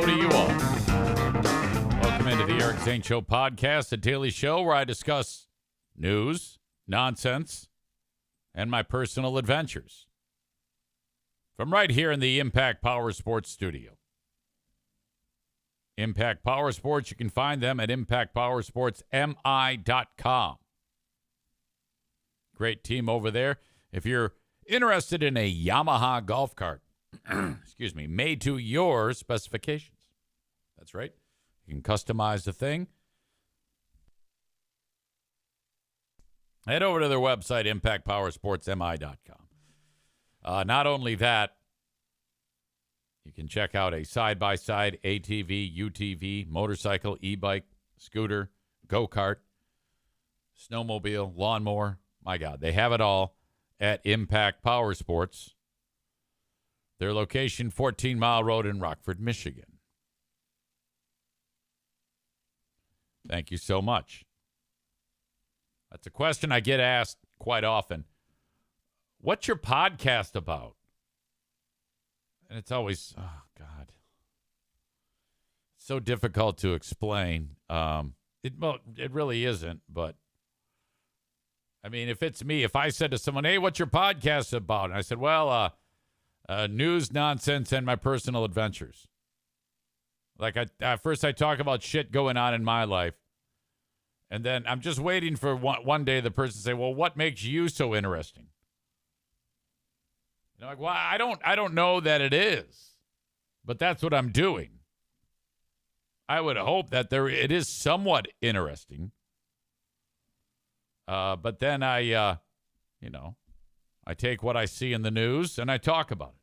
to you all. Welcome into the Eric Zane Show podcast, a daily show where I discuss news, nonsense, and my personal adventures. From right here in the Impact Power Sports studio. Impact Power Sports, you can find them at impactpowersportsmi.com. Great team over there. If you're interested in a Yamaha golf cart, made to your specifications. That's right. You can customize the thing. Head over to their website, impactpowersportsmi.com. Not only that, you can check out a side-by-side ATV, UTV, motorcycle, e-bike, scooter, go-kart, snowmobile, lawnmower. My God, they have it all at Impact Power Sports. Their location, 14 Mile Road in Rockford, Michigan. Thank you so much. That's a question I get asked quite often. What's your podcast about? And it's always, oh, God. It's so difficult to explain. It really isn't, but I mean, if it's me, if I said to someone, hey, what's your podcast about? And I said, well, news, nonsense, and my personal adventures. Like, first I talk about shit going on in my life. And then I'm just waiting for one day the person to say, well, what makes you so interesting? And I'm like, well, I don't know that it is. But that's what I'm doing. I would hope that it is somewhat interesting. But then I take what I see in the news and I talk about it.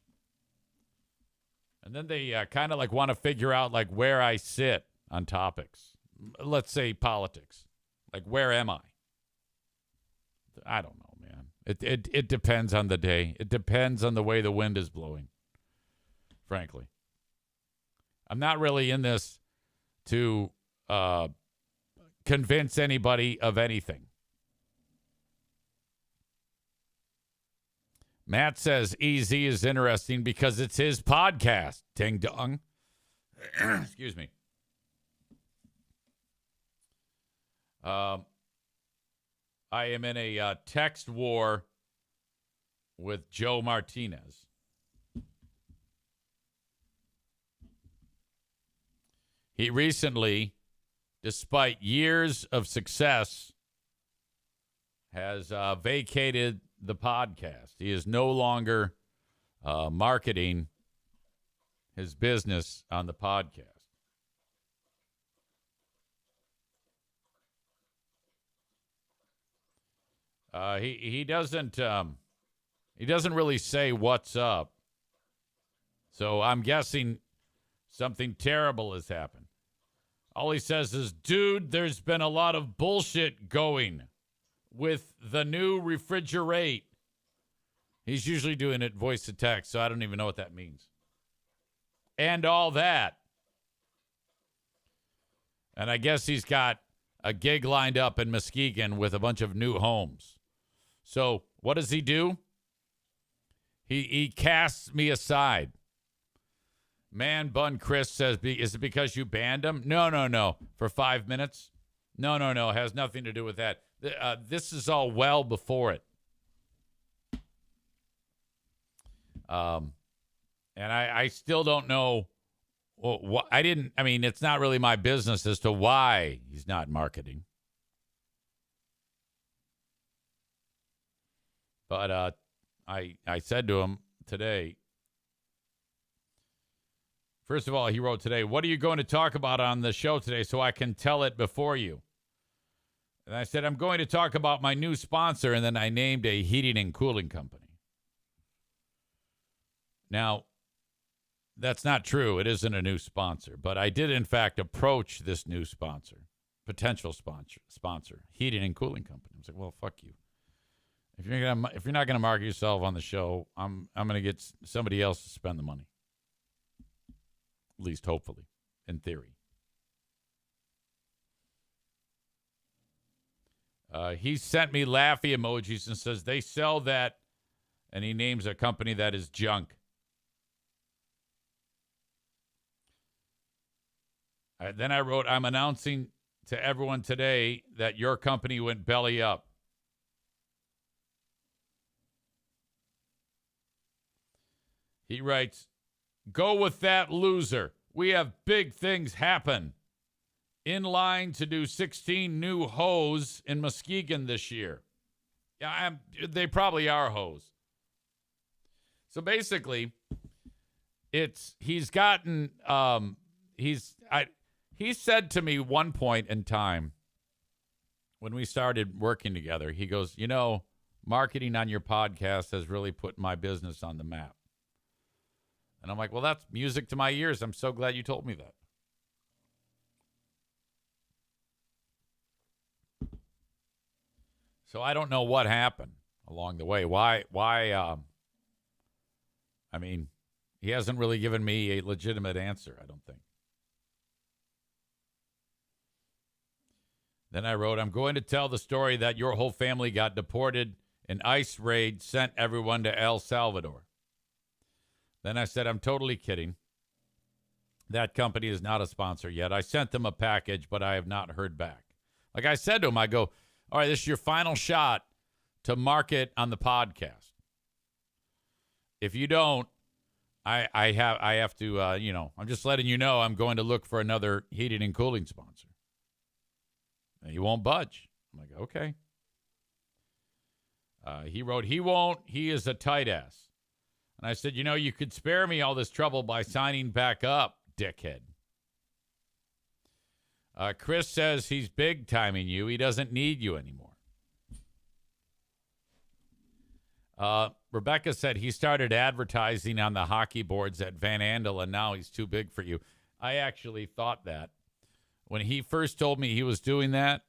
And then they kind of like want to figure out like where I sit on topics. Let's say politics. Like, where am I? I don't know, man. It depends on the day. It depends on the way the wind is blowing, frankly. I'm not really in this to convince anybody of anything. Matt says EZ is interesting because it's his podcast. Ding dong. Excuse me. I am in a text war with Joe Martinez. He recently, despite years of success, has vacated the podcast. He is no longer marketing his business on the podcast. He doesn't really say what's up. So I'm guessing something terrible has happened. All he says is, dude, there's been a lot of bullshit going with the new refrigerate. He's usually doing it voice to text, so I don't even know what that means. And all that. And I guess he's got a gig lined up in Muskegon with a bunch of new homes. So what does he do? He casts me aside. Man Bun Chris says, is it because you banned him? No. For 5 minutes? No. It has nothing to do with that. This is all well before it. And I still don't know. It's not really my business as to why he's not marketing. But I said to him today, first of all, he wrote today, what are you going to talk about on the show today so I can tell it before you? And I said, I'm going to talk about my new sponsor, and then I named a heating and cooling company. Now, that's not true. It isn't a new sponsor, but I did, in fact, approach this new potential sponsor, heating and cooling company. I was like, well, fuck you. If you're not gonna market yourself on the show, I'm gonna get somebody else to spend the money. At least, hopefully, in theory. He sent me laughy emojis and says they sell that, and he names a company that is junk. Then I wrote, I'm announcing to everyone today that your company went belly up. He writes, go with that loser. We have big things happen. In line to do 16 new hoes in Muskegon this year. Yeah, they probably are hoes. So basically, he's gotten he said to me one point in time when we started working together, he goes, marketing on your podcast has really put my business on the map. And I'm like, well, that's music to my ears. I'm so glad you told me that. So I don't know what happened along the way. Why, he hasn't really given me a legitimate answer, I don't think. Then I wrote, I'm going to tell the story that your whole family got deported. An ICE raid sent everyone to El Salvador. Then I said, I'm totally kidding. That company is not a sponsor yet. I sent them a package, but I have not heard back. Like I said to him, I go, all right, this is your final shot to market on the podcast. If you don't, I have to, I'm just letting you know I'm going to look for another heating and cooling sponsor. And he won't budge. I'm like, okay. He wrote, he won't. He is a tight ass. And I said, you could spare me all this trouble by signing back up, dickhead. Chris says he's big timing you. He doesn't need you anymore. Rebecca said he started advertising on the hockey boards at Van Andel, and now he's too big for you. I actually thought that. When he first told me he was doing that,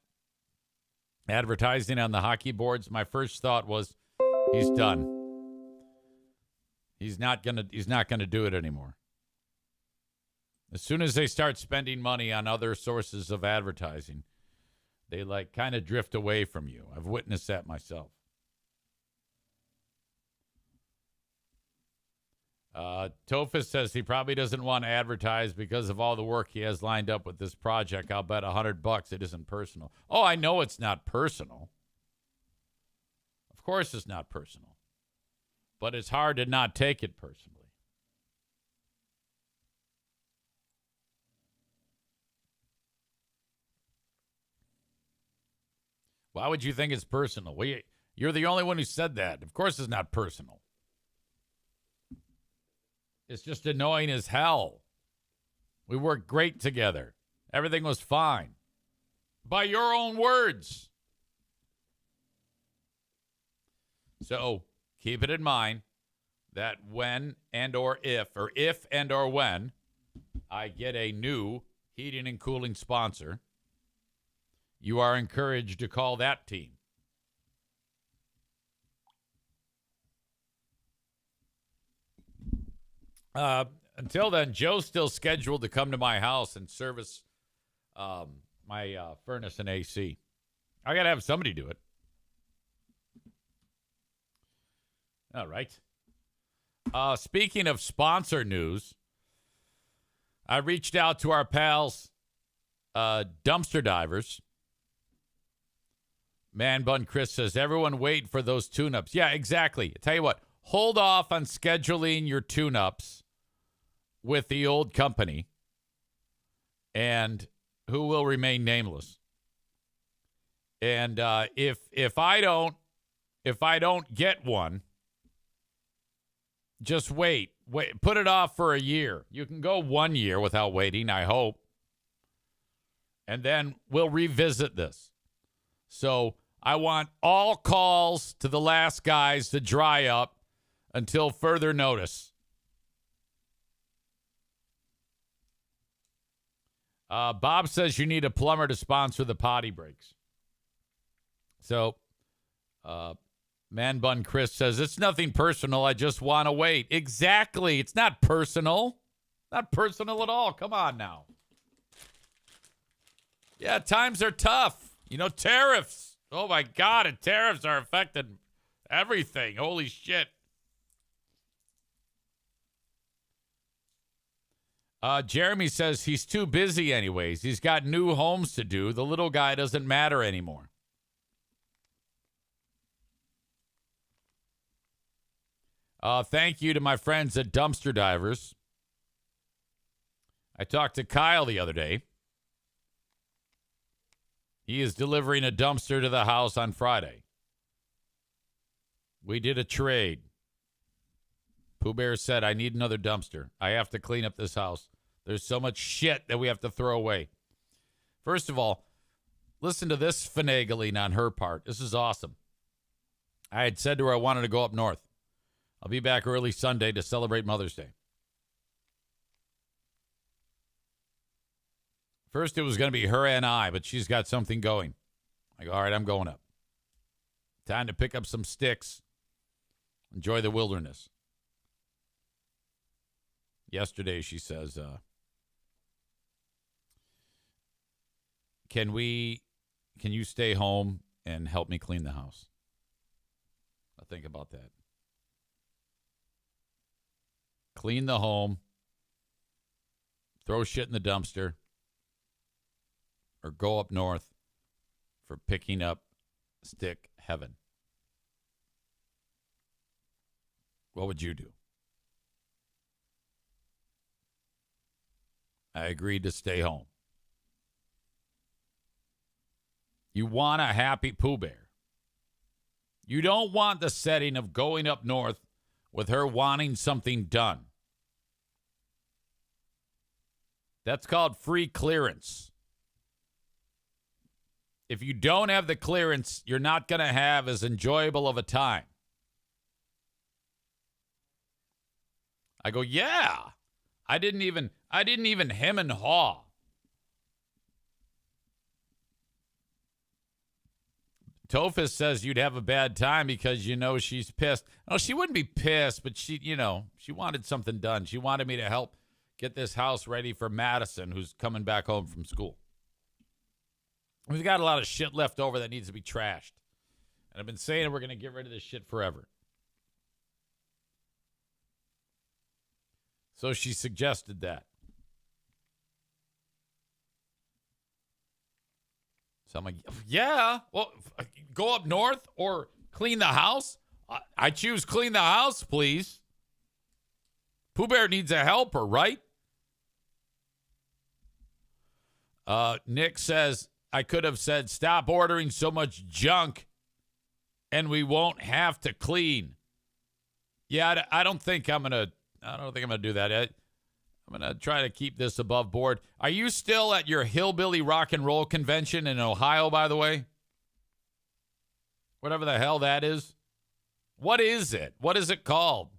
advertising on the hockey boards, my first thought was, he's done. He's not gonna do it anymore. As soon as they start spending money on other sources of advertising, they kind of drift away from you. I've witnessed that myself. Tophus says he probably doesn't want to advertise because of all the work he has lined up with this project. I'll bet $100 it isn't personal. Oh, I know it's not personal. Of course it's not personal. But it's hard to not take it personally. Why would you think it's personal? Well, you're the only one who said that. Of course it's not personal. It's just annoying as hell. We worked great together. Everything was fine. By your own words. So keep it in mind that when and or if and or when I get a new heating and cooling sponsor, you are encouraged to call that team. Until then, Joe's still scheduled to come to my house and service my furnace and AC. I got to have somebody do it. All right. Speaking of sponsor news, I reached out to our pals, Dumpster Divers. Man Bun Chris says, everyone wait for those tune-ups. Yeah, exactly. I tell you what, hold off on scheduling your tune-ups with the old company, and who will remain nameless. And if I don't get one, just wait. Put it off for a year. You can go 1 year without waiting, I hope. And then we'll revisit this. So I want all calls to the last guys to dry up until further notice. Bob says you need a plumber to sponsor the potty breaks. So, Man Bun Chris says, it's nothing personal. I just want to wait. Exactly. It's not personal. Not personal at all. Come on now. Yeah, times are tough. Tariffs. Oh, my God. And tariffs are affecting everything. Holy shit. Jeremy says he's too busy anyways. He's got new homes to do. The little guy doesn't matter anymore. Thank you to my friends at Dumpster Divers. I talked to Kyle the other day. He is delivering a dumpster to the house on Friday. We did a trade. Pooh Bear said, I need another dumpster. I have to clean up this house. There's so much shit that we have to throw away. First of all, listen to this finagling on her part. This is awesome. I had said to her I wanted to go up north. I'll be back early Sunday to celebrate Mother's Day. First, it was going to be her and I, but she's got something going. I go, all right, I'm going up. Time to pick up some sticks. Enjoy the wilderness. Yesterday, she says, can you stay home and help me clean the house? I'll think about that. Clean the home. Throw shit in the dumpster. Or go up north for picking up stick heaven. What would you do? I agreed to stay home. You want a happy Pooh Bear. You don't want the setting of going up north with her wanting something done. That's called free clearance. If you don't have the clearance, you're not going to have as enjoyable of a time. I go, yeah. I didn't even hem and haw. Tophus says you'd have a bad time because you know she's pissed. No, she wouldn't be pissed, but she wanted something done. She wanted me to help get this house ready for Madison, who's coming back home from school. We've got a lot of shit left over that needs to be trashed. And I've been saying we're going to get rid of this shit forever. So she suggested that. So I'm like, yeah, well, go up north or clean the house. I choose clean the house, please. Pooh Bear needs a helper, right? Nick says, I could have said, stop ordering so much junk and we won't have to clean. Yeah, I don't think I'm going to do that. I'm going to try to keep this above board. Are you still at your hillbilly rock and roll convention in Ohio, by the way? Whatever the hell that is. What is it? What is it called?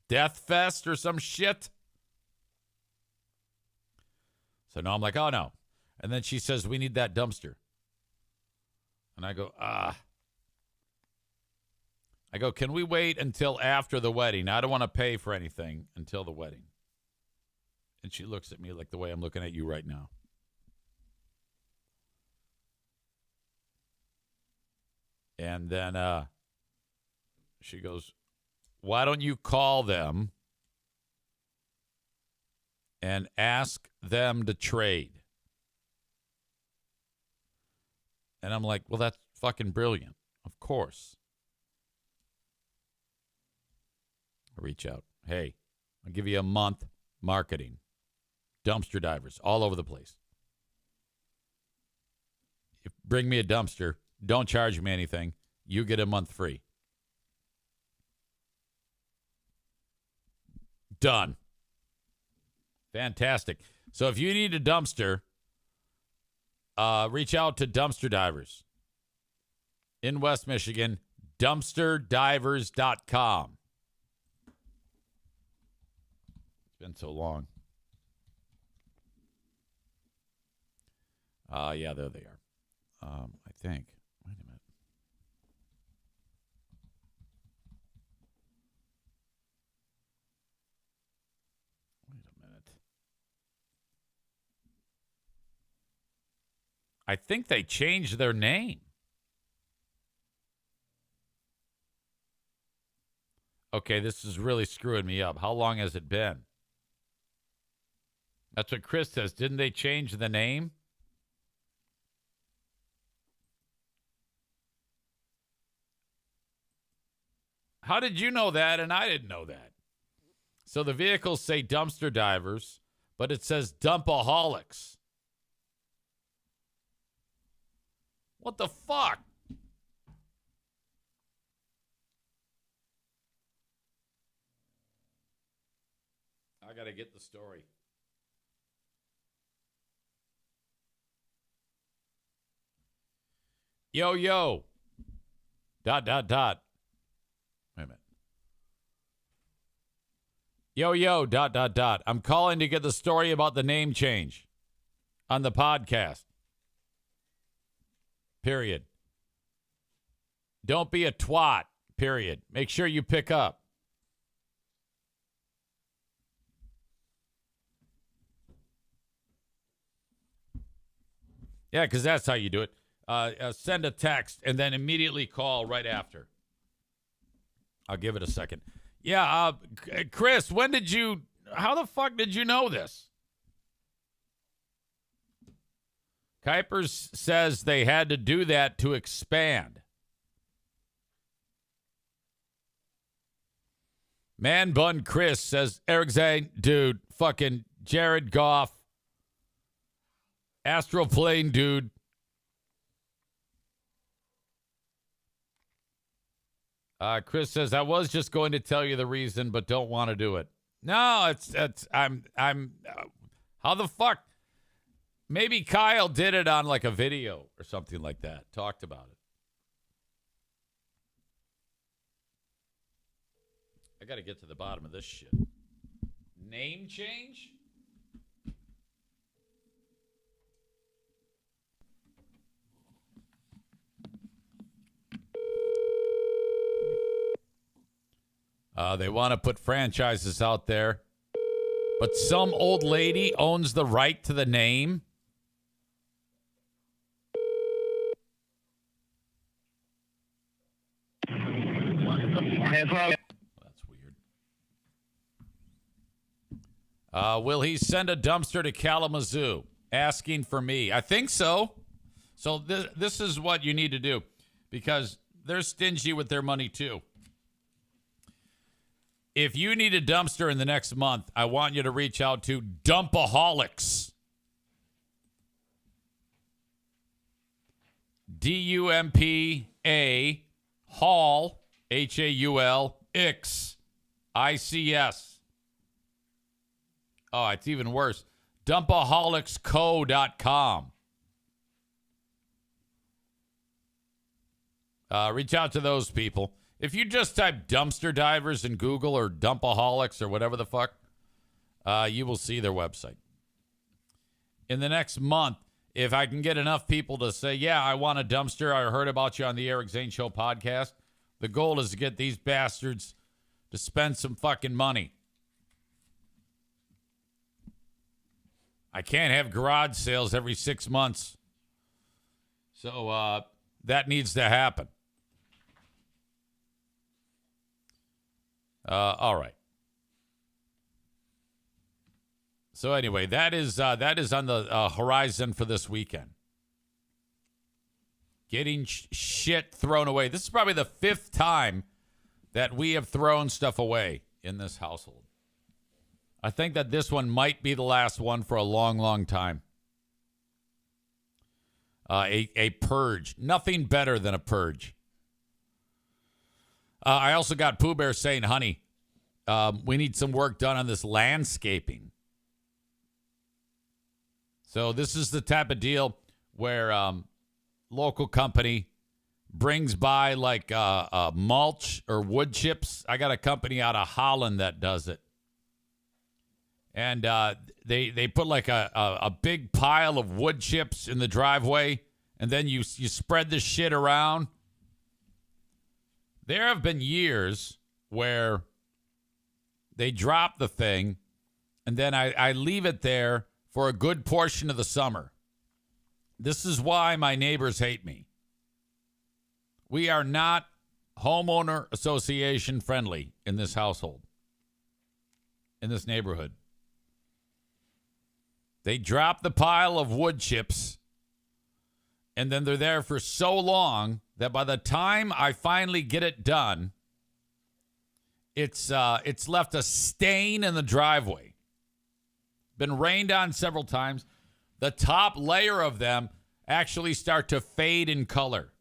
Death Fest or some shit? So now I'm like, oh, no. And then she says, we need that dumpster. And I go, I go, can we wait until after the wedding? I don't want to pay for anything until the wedding. And she looks at me like the way I'm looking at you right now. And then she goes, why don't you call them and ask them to trade? And I'm like, well, that's fucking brilliant. Of course. I reach out. Hey, I'll give you a month marketing. Dumpster divers all over the place. Bring me a dumpster. Don't charge me anything. You get a month free. Done. Fantastic. So if you need a dumpster, reach out to Dumpster Divers in West Michigan, dumpsterdivers.com. It's been so long. Yeah, there they are. I think. Wait a minute. I think they changed their name. Okay, this is really screwing me up. How long has it been? That's what Chris says. Didn't they change the name? How did you know that and I didn't know that? So the vehicles say dumpster divers, but it says dumpaholics. What the fuck? I got to get the story. Yo, yo. ... Wait a minute. Yo, yo, ... I'm calling to get the story about the name change on the podcast. Period. Don't be a twat. Period. Make sure you pick up. Yeah, because that's how you do it. Send a text and then immediately call right after. I'll give it a second. Yeah, Chris, how the fuck did you know this? Kuipers says they had to do that to expand. Man Bun Chris says, Eric Zane, dude, fucking Jared Goff, Astral Plane, dude. Chris says, I was just going to tell you the reason, but don't want to do it. No, I'm how the fuck? Maybe Kyle did it on like a video or something like that. Talked about it. I got to get to the bottom of this shit. Name change? They want to put franchises out there, but some old lady owns the right to the name. That's weird. Will he send a dumpster to Kalamazoo asking for me? I think so. So this is what you need to do, because they're stingy with their money too. If you need a dumpster in the next month, I want you to reach out to Dumpaholics. D-U-M-P-A Hall, H-A-U-L, X-I-C-S. Oh, it's even worse. Dumpaholicsco.com. Reach out to those people. If you just type dumpster divers in Google or Dumpaholics or whatever the fuck, you will see their website. In the next month, if I can get enough people to say, yeah, I want a dumpster, I heard about you on the Eric Zane Show podcast, the goal is to get these bastards to spend some fucking money. I can't have garage sales every 6 months. So that needs to happen. All right. So anyway, that is on the horizon for this weekend. Getting shit thrown away. This is probably the 5th time that we have thrown stuff away in this household. I think that this one might be the last one for a long, long time. A purge. Nothing better than a purge. I also got Pooh Bear saying, honey, we need some work done on this landscaping. So this is the type of deal where local company brings by like mulch or wood chips. I got a company out of Holland that does it. And they put like a big pile of wood chips in the driveway, and then you spread the shit around. There have been years where they drop the thing, and then I leave it there for a good portion of the summer. This is why my neighbors hate me. We are not homeowner association friendly in this household, in this neighborhood. They drop the pile of wood chips, and then they're there for so long that by the time I finally get it done, it's left a stain in the driveway. Been rained on several times. The top layer of them actually start to fade in color.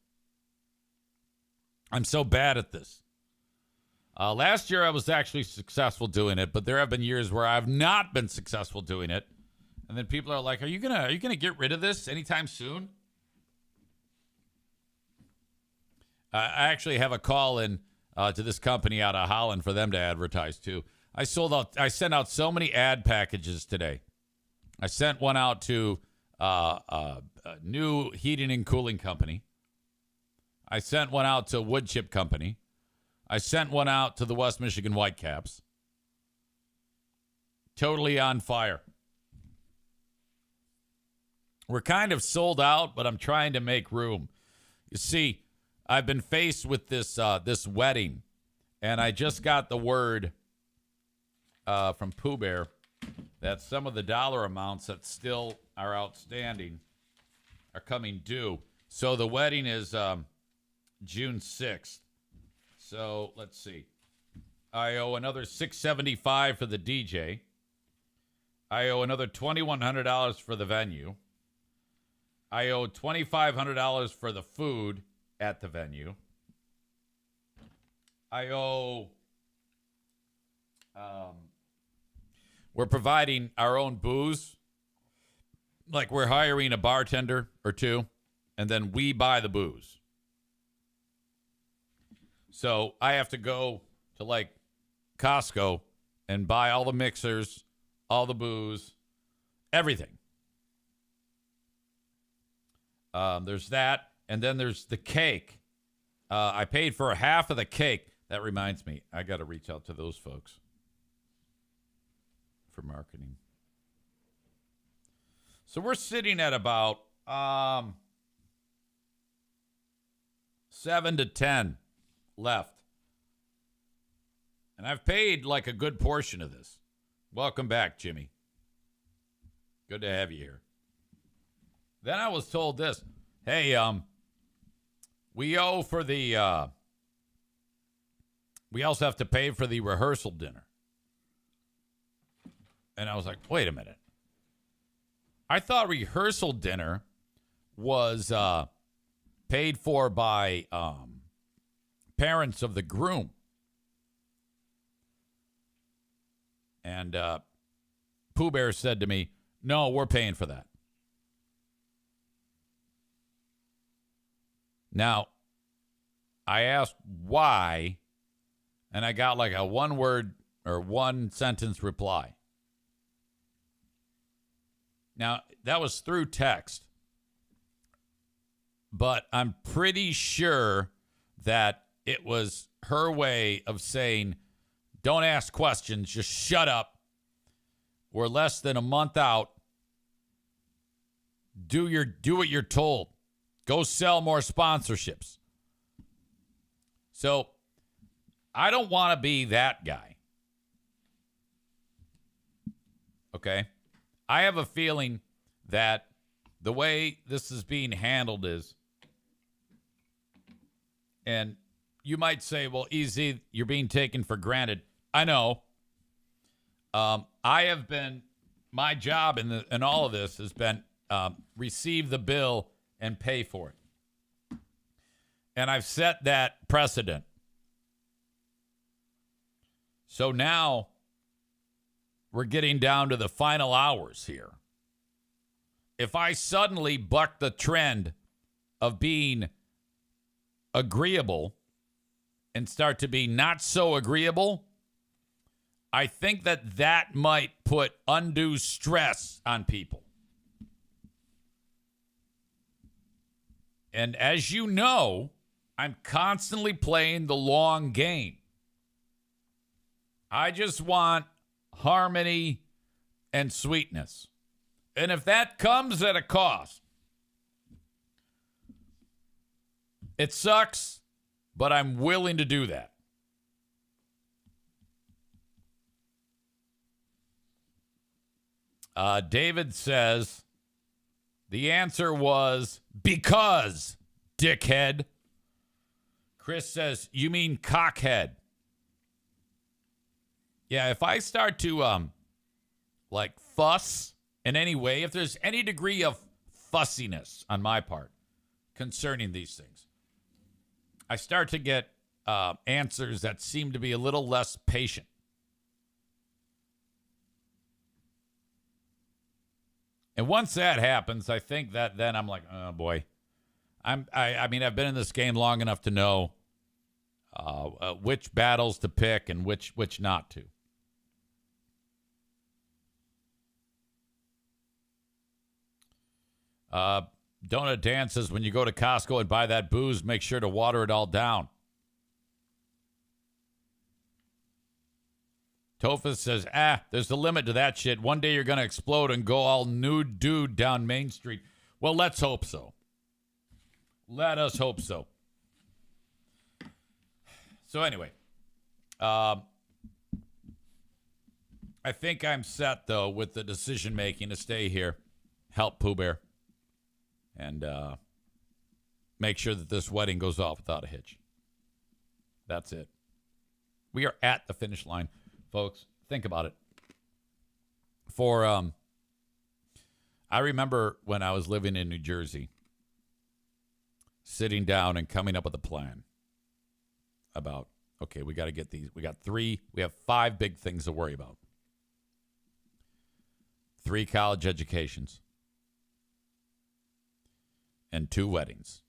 I'm so bad at this. Last year I was actually successful doing it, but there have been years where I've not been successful doing it. And then people are like, "Are you gonna get rid of this anytime soon?" I actually have a call in to this company out of Holland for them to advertise too. I sent out so many ad packages today. I sent one out to a new heating and cooling company. I sent one out to wood chip company. I sent one out to the West Michigan Whitecaps. Totally on fire. We're kind of sold out, but I'm trying to make room. You see, I've been faced with this wedding, and I just got the word from Pooh Bear that some of the dollar amounts that still are outstanding are coming due. So the wedding is June 6th. So let's see. I owe another $675 for the DJ. I owe another $2,100 for the venue. I owe $2,500 for the food at the venue. I owe... we're providing our own booze. Like we're hiring a bartender or two, and then we buy the booze. So I have to go to like Costco and buy all the mixers, all the booze, everything. There's that. And then there's the cake. I paid for half of the cake. That reminds me, I got to reach out to those folks for marketing. So we're sitting at about 7 to 10 left. And I've paid like a good portion of this. Welcome back, Jimmy. Good to have you here. Then I was told this. Hey, we owe for the, we also have to pay for the rehearsal dinner. And I was like, wait a minute. I thought rehearsal dinner was paid for by parents of the groom. And Pooh Bear said to me, no, we're paying for that. Now, I asked why, and I got like a one-word or one-sentence reply. Now, that was through text, but I'm pretty sure that it was her way of saying, don't ask questions, just shut up. We're less than a month out. Do what you're told. Go sell more sponsorships. So I don't want to be that guy. Okay? I have a feeling that the way this is being handled is, and you might say, well, easy, you're being taken for granted. I know. I have been, my job in all of this has been receive the bill and pay for it. And I've set that precedent. So now we're getting down to the final hours here. If I suddenly buck the trend of being agreeable and start to be not so agreeable, I think that might put undue stress on people. And as you know, I'm constantly playing the long game. I just want harmony and sweetness. And if that comes at a cost, it sucks, but I'm willing to do that. David says the answer was because, dickhead. Chris says, you mean cockhead. Yeah, if I start to fuss in any way, if there's any degree of fussiness on my part concerning these things, I start to get answers that seem to be a little less patient. And once that happens, I think that then I'm like, oh boy, I mean, I've been in this game long enough to know which battles to pick and which not to. Donut Dan says, when you go to Costco and buy that booze, make sure to water it all down. Tophus says, there's a limit to that shit. One day you're going to explode and go all nude dude down Main Street. Well, let's hope so. Let us hope so. So anyway, I think I'm set, though, with the decision-making to stay here, help Pooh Bear, and make sure that this wedding goes off without a hitch. That's it. We are at the finish line. Folks, think about it. I remember when I was living in New Jersey, sitting down and coming up with a plan about, okay, we got to get these. We have 5 big things to worry about. 3 college educations and 2 weddings.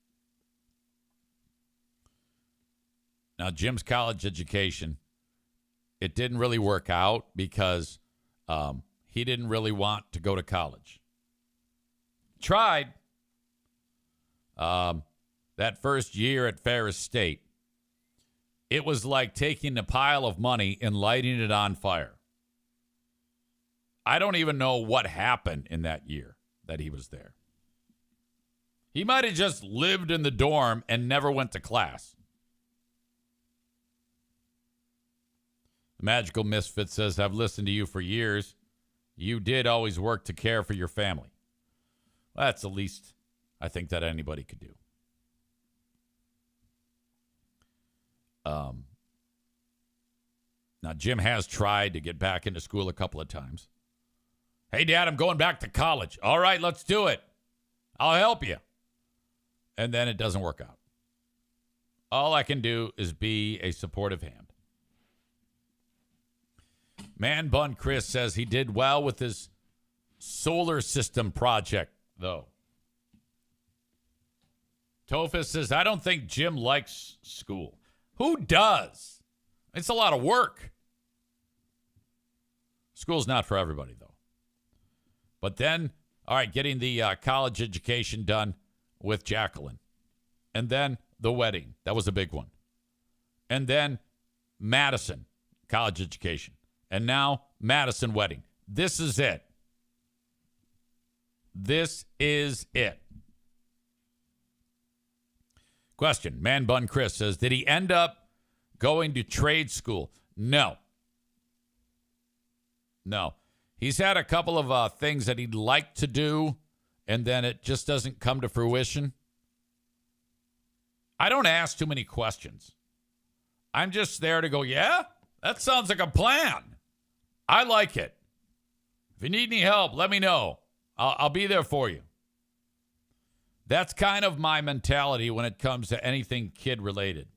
Now, Jim's college education, it didn't really work out because he didn't really want to go to college. Tried that first year at Ferris State. It was like taking a pile of money and lighting it on fire. I don't even know what happened in that year that he was there. He might have just lived in the dorm and never went to class. The Magical Misfit says, I've listened to you for years. You did always work to care for your family. Well, that's the least I think that anybody could do. Now, Jim has tried to get back into school a couple of times. Hey, Dad, I'm going back to college. All right, let's do it. I'll help you. And then it doesn't work out. All I can do is be a supportive hand. Man Bun Chris says he did well with his solar system project, though. Tophus says, I don't think Jim likes school. Who does? It's a lot of work. School's not for everybody, though. But then, all right, getting the college education done with Jacqueline. And then the wedding. That was a big one. And then Madison, college education. And now Madison wedding. This is it. This is it. Question. Man Bun Chris says, did he end up going to trade school? No. No. He's had a couple of things that he'd like to do, and then it just doesn't come to fruition. I don't ask too many questions. I'm just there to go, yeah, that sounds like a plan. I like it. If you need any help, let me know. I'll be there for you. That's kind of my mentality when it comes to anything kid-related.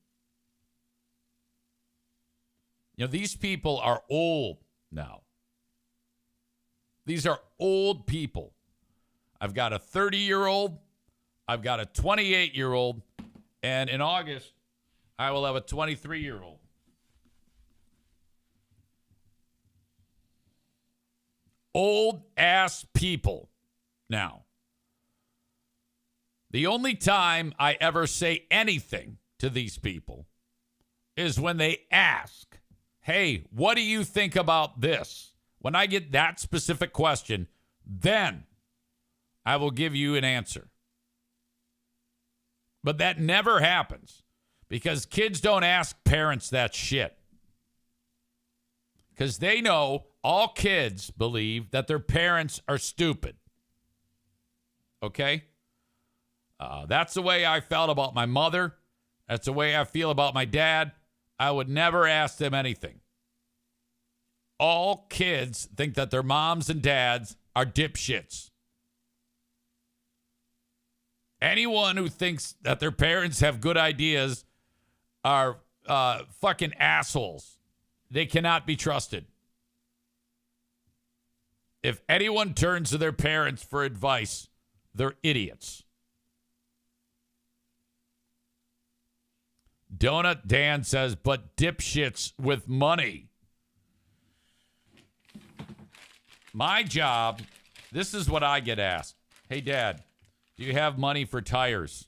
You know, these people are old now. These are old people. I've got a 30-year-old. I've got a 28-year-old. And in August, I will have a 23-year-old. Old-ass people. Now, the only time I ever say anything to these people is when they ask, hey, what do you think about this? When I get that specific question, then I will give you an answer. But that never happens because kids don't ask parents that shit. Because they know all kids believe that their parents are stupid. Okay? That's the way I felt about my mother. That's the way I feel about my dad. I would never ask them anything. All kids think that their moms and dads are dipshits. Anyone who thinks that their parents have good ideas are fucking assholes. They cannot be trusted. If anyone turns to their parents for advice, they're idiots. Donut Dan says, but dipshits with money. My job, this is what I get asked. Hey, Dad, do you have money for tires?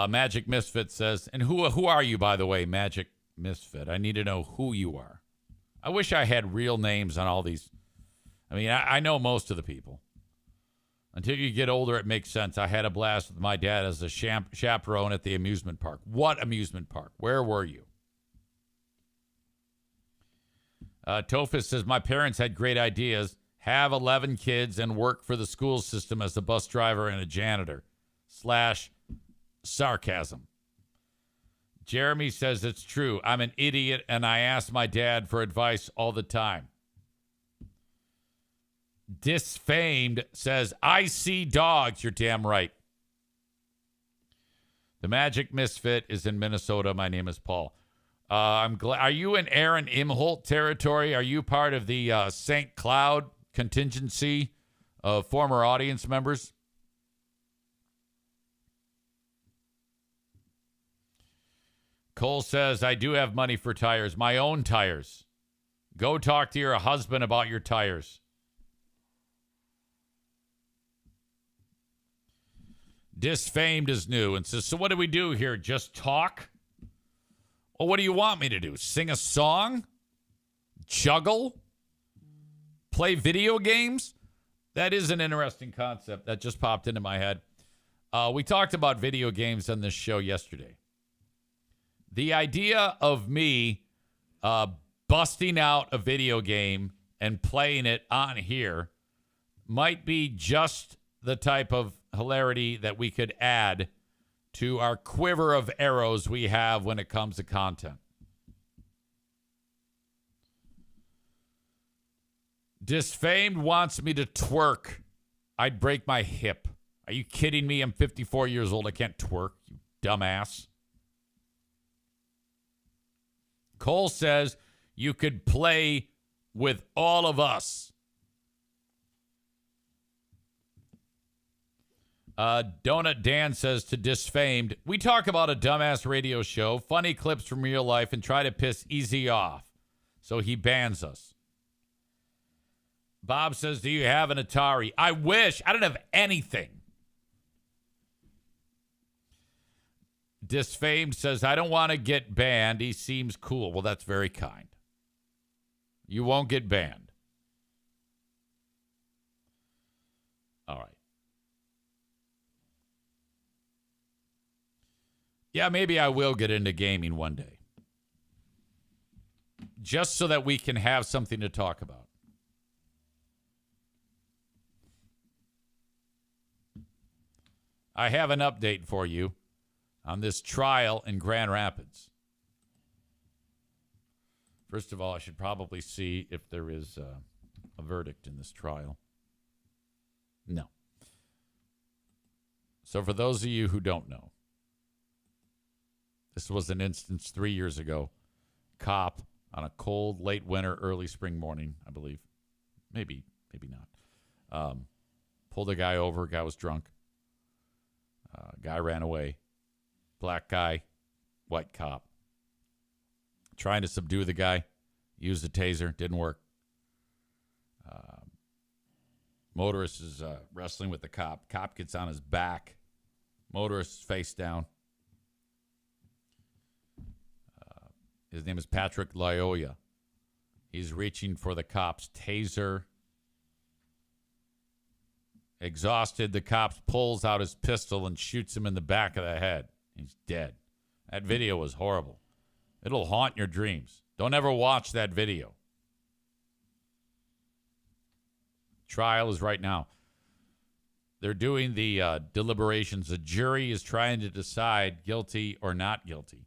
Magic Misfit says, and who are you, by the way, Magic Misfit? I need to know who you are. I wish I had real names on all these. I mean, I know most of the people. Until you get older, it makes sense. I had a blast with my dad as a chaperone at the amusement park. What amusement park? Where were you? Tofus says, my parents had great ideas. Have 11 kids and work for the school system as a bus driver and a janitor. / sarcasm. Jeremy says it's true. I'm an idiot and I ask my dad for advice all the time. Disfamed says, I see dogs. You're damn right. The Magic Misfit is in Minnesota. My name is Paul. I'm glad. Are you in Aaron Imholt territory? Are you part of the St. Cloud contingency of former audience members? Cole says, I do have money for tires, my own tires. Go talk to your husband about your tires. Disfamed is new and says, so what do we do here? Just talk? Well, what do you want me to do? Sing a song? Juggle? Play video games? That is an interesting concept that just popped into my head. We talked about video games on this show yesterday. The idea of me busting out a video game and playing it on here might be just the type of hilarity that we could add to our quiver of arrows we have when it comes to content. Disfamed wants me to twerk. I'd break my hip. Are you kidding me? I'm 54 years old. I can't twerk, you dumbass. Cole says you could play with all of us. Donut Dan says to Disfamed, we talk about a dumbass radio show, funny clips from real life, and try to piss Easy off. So he bans us. Bob says, do you have an Atari? I wish. I don't have anything. Disfamed says, I don't want to get banned. He seems cool. Well, that's very kind. You won't get banned. All right. Yeah, maybe I will get into gaming one day. Just so that we can have something to talk about. I have an update for you on this trial in Grand Rapids. First of all, I should probably see if there is a verdict in this trial. No. So for those of you who don't know, this was an instance 3 years ago. Cop on a cold, late winter, early spring morning, I believe. Maybe not. Pulled a guy over. Guy was drunk. Guy ran away. Black guy, white cop. Trying to subdue the guy. Used a taser. Didn't work. Motorist is wrestling with the cop. Cop gets on his back. Motorist face down. His name is Patrick Lyoya. He's reaching for the cop's taser. Exhausted, the cop pulls out his pistol and shoots him in the back of the head. He's dead. That video was horrible. It'll haunt your dreams. Don't ever watch that video. Trial is right now. They're doing the deliberations. The jury is trying to decide guilty or not guilty.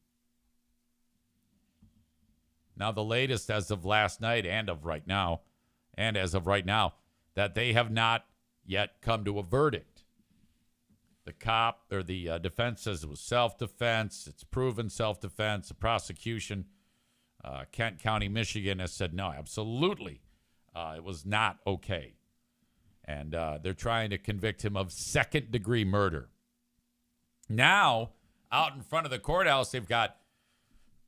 Now, the latest as of last night and as of right now, that they have not yet come to a verdict. The cop or the defense says it was self-defense. It's proven self-defense. The prosecution, Kent County, Michigan, has said, no, absolutely, it was not okay. And they're trying to convict him of second-degree murder. Now, out in front of the courthouse, they've got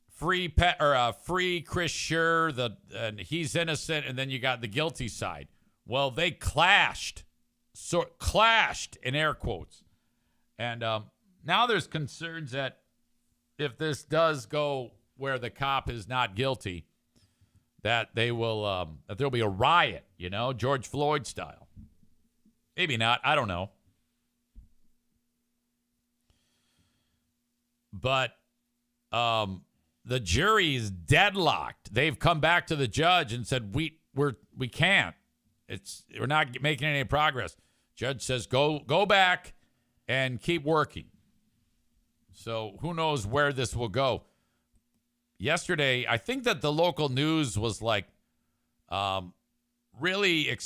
free Chris Scher, and he's innocent, and then you got the guilty side. Well, they clashed in air quotes. And now there's concerns that if this does go where the cop is not guilty, that they will that there'll be a riot, George Floyd style. Maybe not. I don't know. But the jury is deadlocked. They've come back to the judge and said we can't. We're not making any progress. Judge says go back and keep working. So who knows where this will go. Yesterday, I think that the local news was like really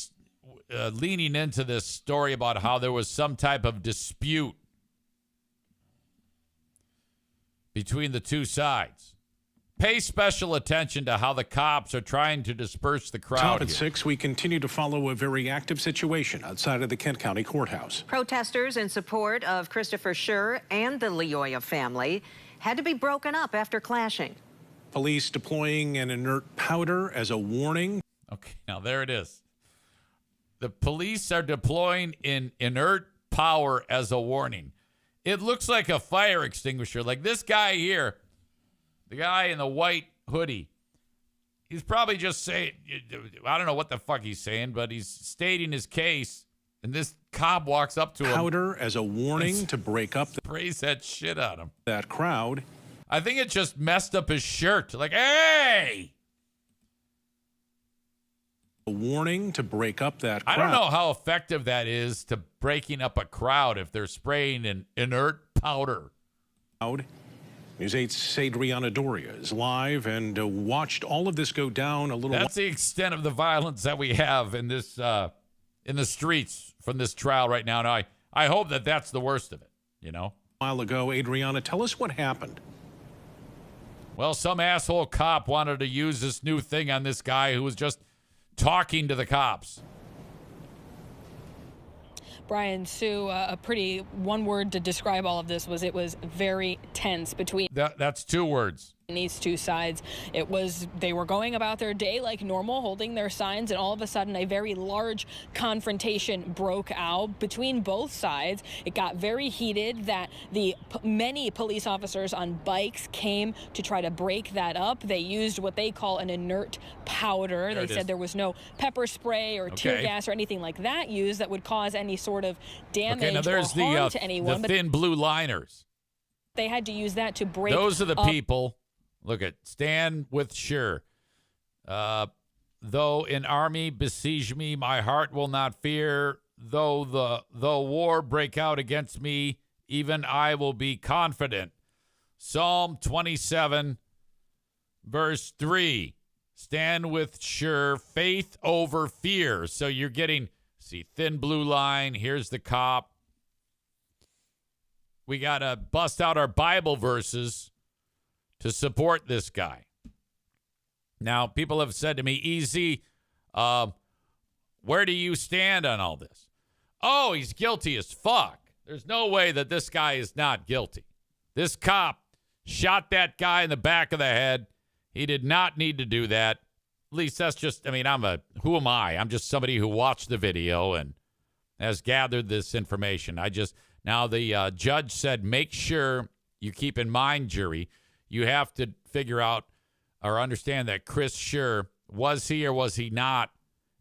leaning into this story about how there was some type of dispute between the two sides. Pay special attention to how the cops are trying to disperse the crowd. Top at 6, we continue to follow a very active situation outside of the Kent County Courthouse. Protesters in support of Christopher Scher and the Lyoya family had to be broken up after clashing. Police deploying an inert powder as a warning. Okay, now there it is. The police are deploying an inert power as a warning. It looks like a fire extinguisher. Like this guy here, the guy in the white hoodie, he's probably just saying, I don't know what the fuck he's saying, but he's stating his case. And this cop walks up to him. Powder as a warning to break up sprays that shit on him. That crowd. I think it just messed up his shirt. Like, hey! A warning to break up that crowd. I don't know how effective that is to breaking up a crowd if they're spraying an inert powder. News 8's Adriana Doria is live and watched all of this go down a little. That's the extent of the violence that we have in this in the streets from this trial right now. And I hope that that's the worst of it, A while ago, Adriana, tell us what happened. Well, some asshole cop wanted to use this new thing on this guy who was just talking to the cops. Brian, Sue, a pretty one word to describe all of this was it was very tense between. That's 2 words. These two sides. They were going about their day like normal, holding their signs, and all of a sudden a very large confrontation broke out between both sides. It got very heated that many police officers on bikes came to try to break that up. They used what they call an inert powder. They said there was no pepper spray or tear gas or anything like that used that would cause any sort of damage or harm to anyone. The thin blue liners. They had to use that to break Those are the up. people. Look at stand with Scher. Though an army besiege me, my heart will not fear. Though war break out against me, even I will be confident. Psalm 27, verse 3. Stand with Scher, faith over fear. So you're getting, thin blue line. Here's the cop. We got to bust out our Bible verses to support this guy. Now, people have said to me, Easy, where do you stand on all this? Oh, he's guilty as fuck. There's no way that this guy is not guilty. This cop shot that guy in the back of the head. He did not need to do that. At least that's just, who am I? I'm just somebody who watched the video and has gathered this information. Now the judge said, make sure you keep in mind, jury, you have to figure out or understand that Chris Scher, was he or was he not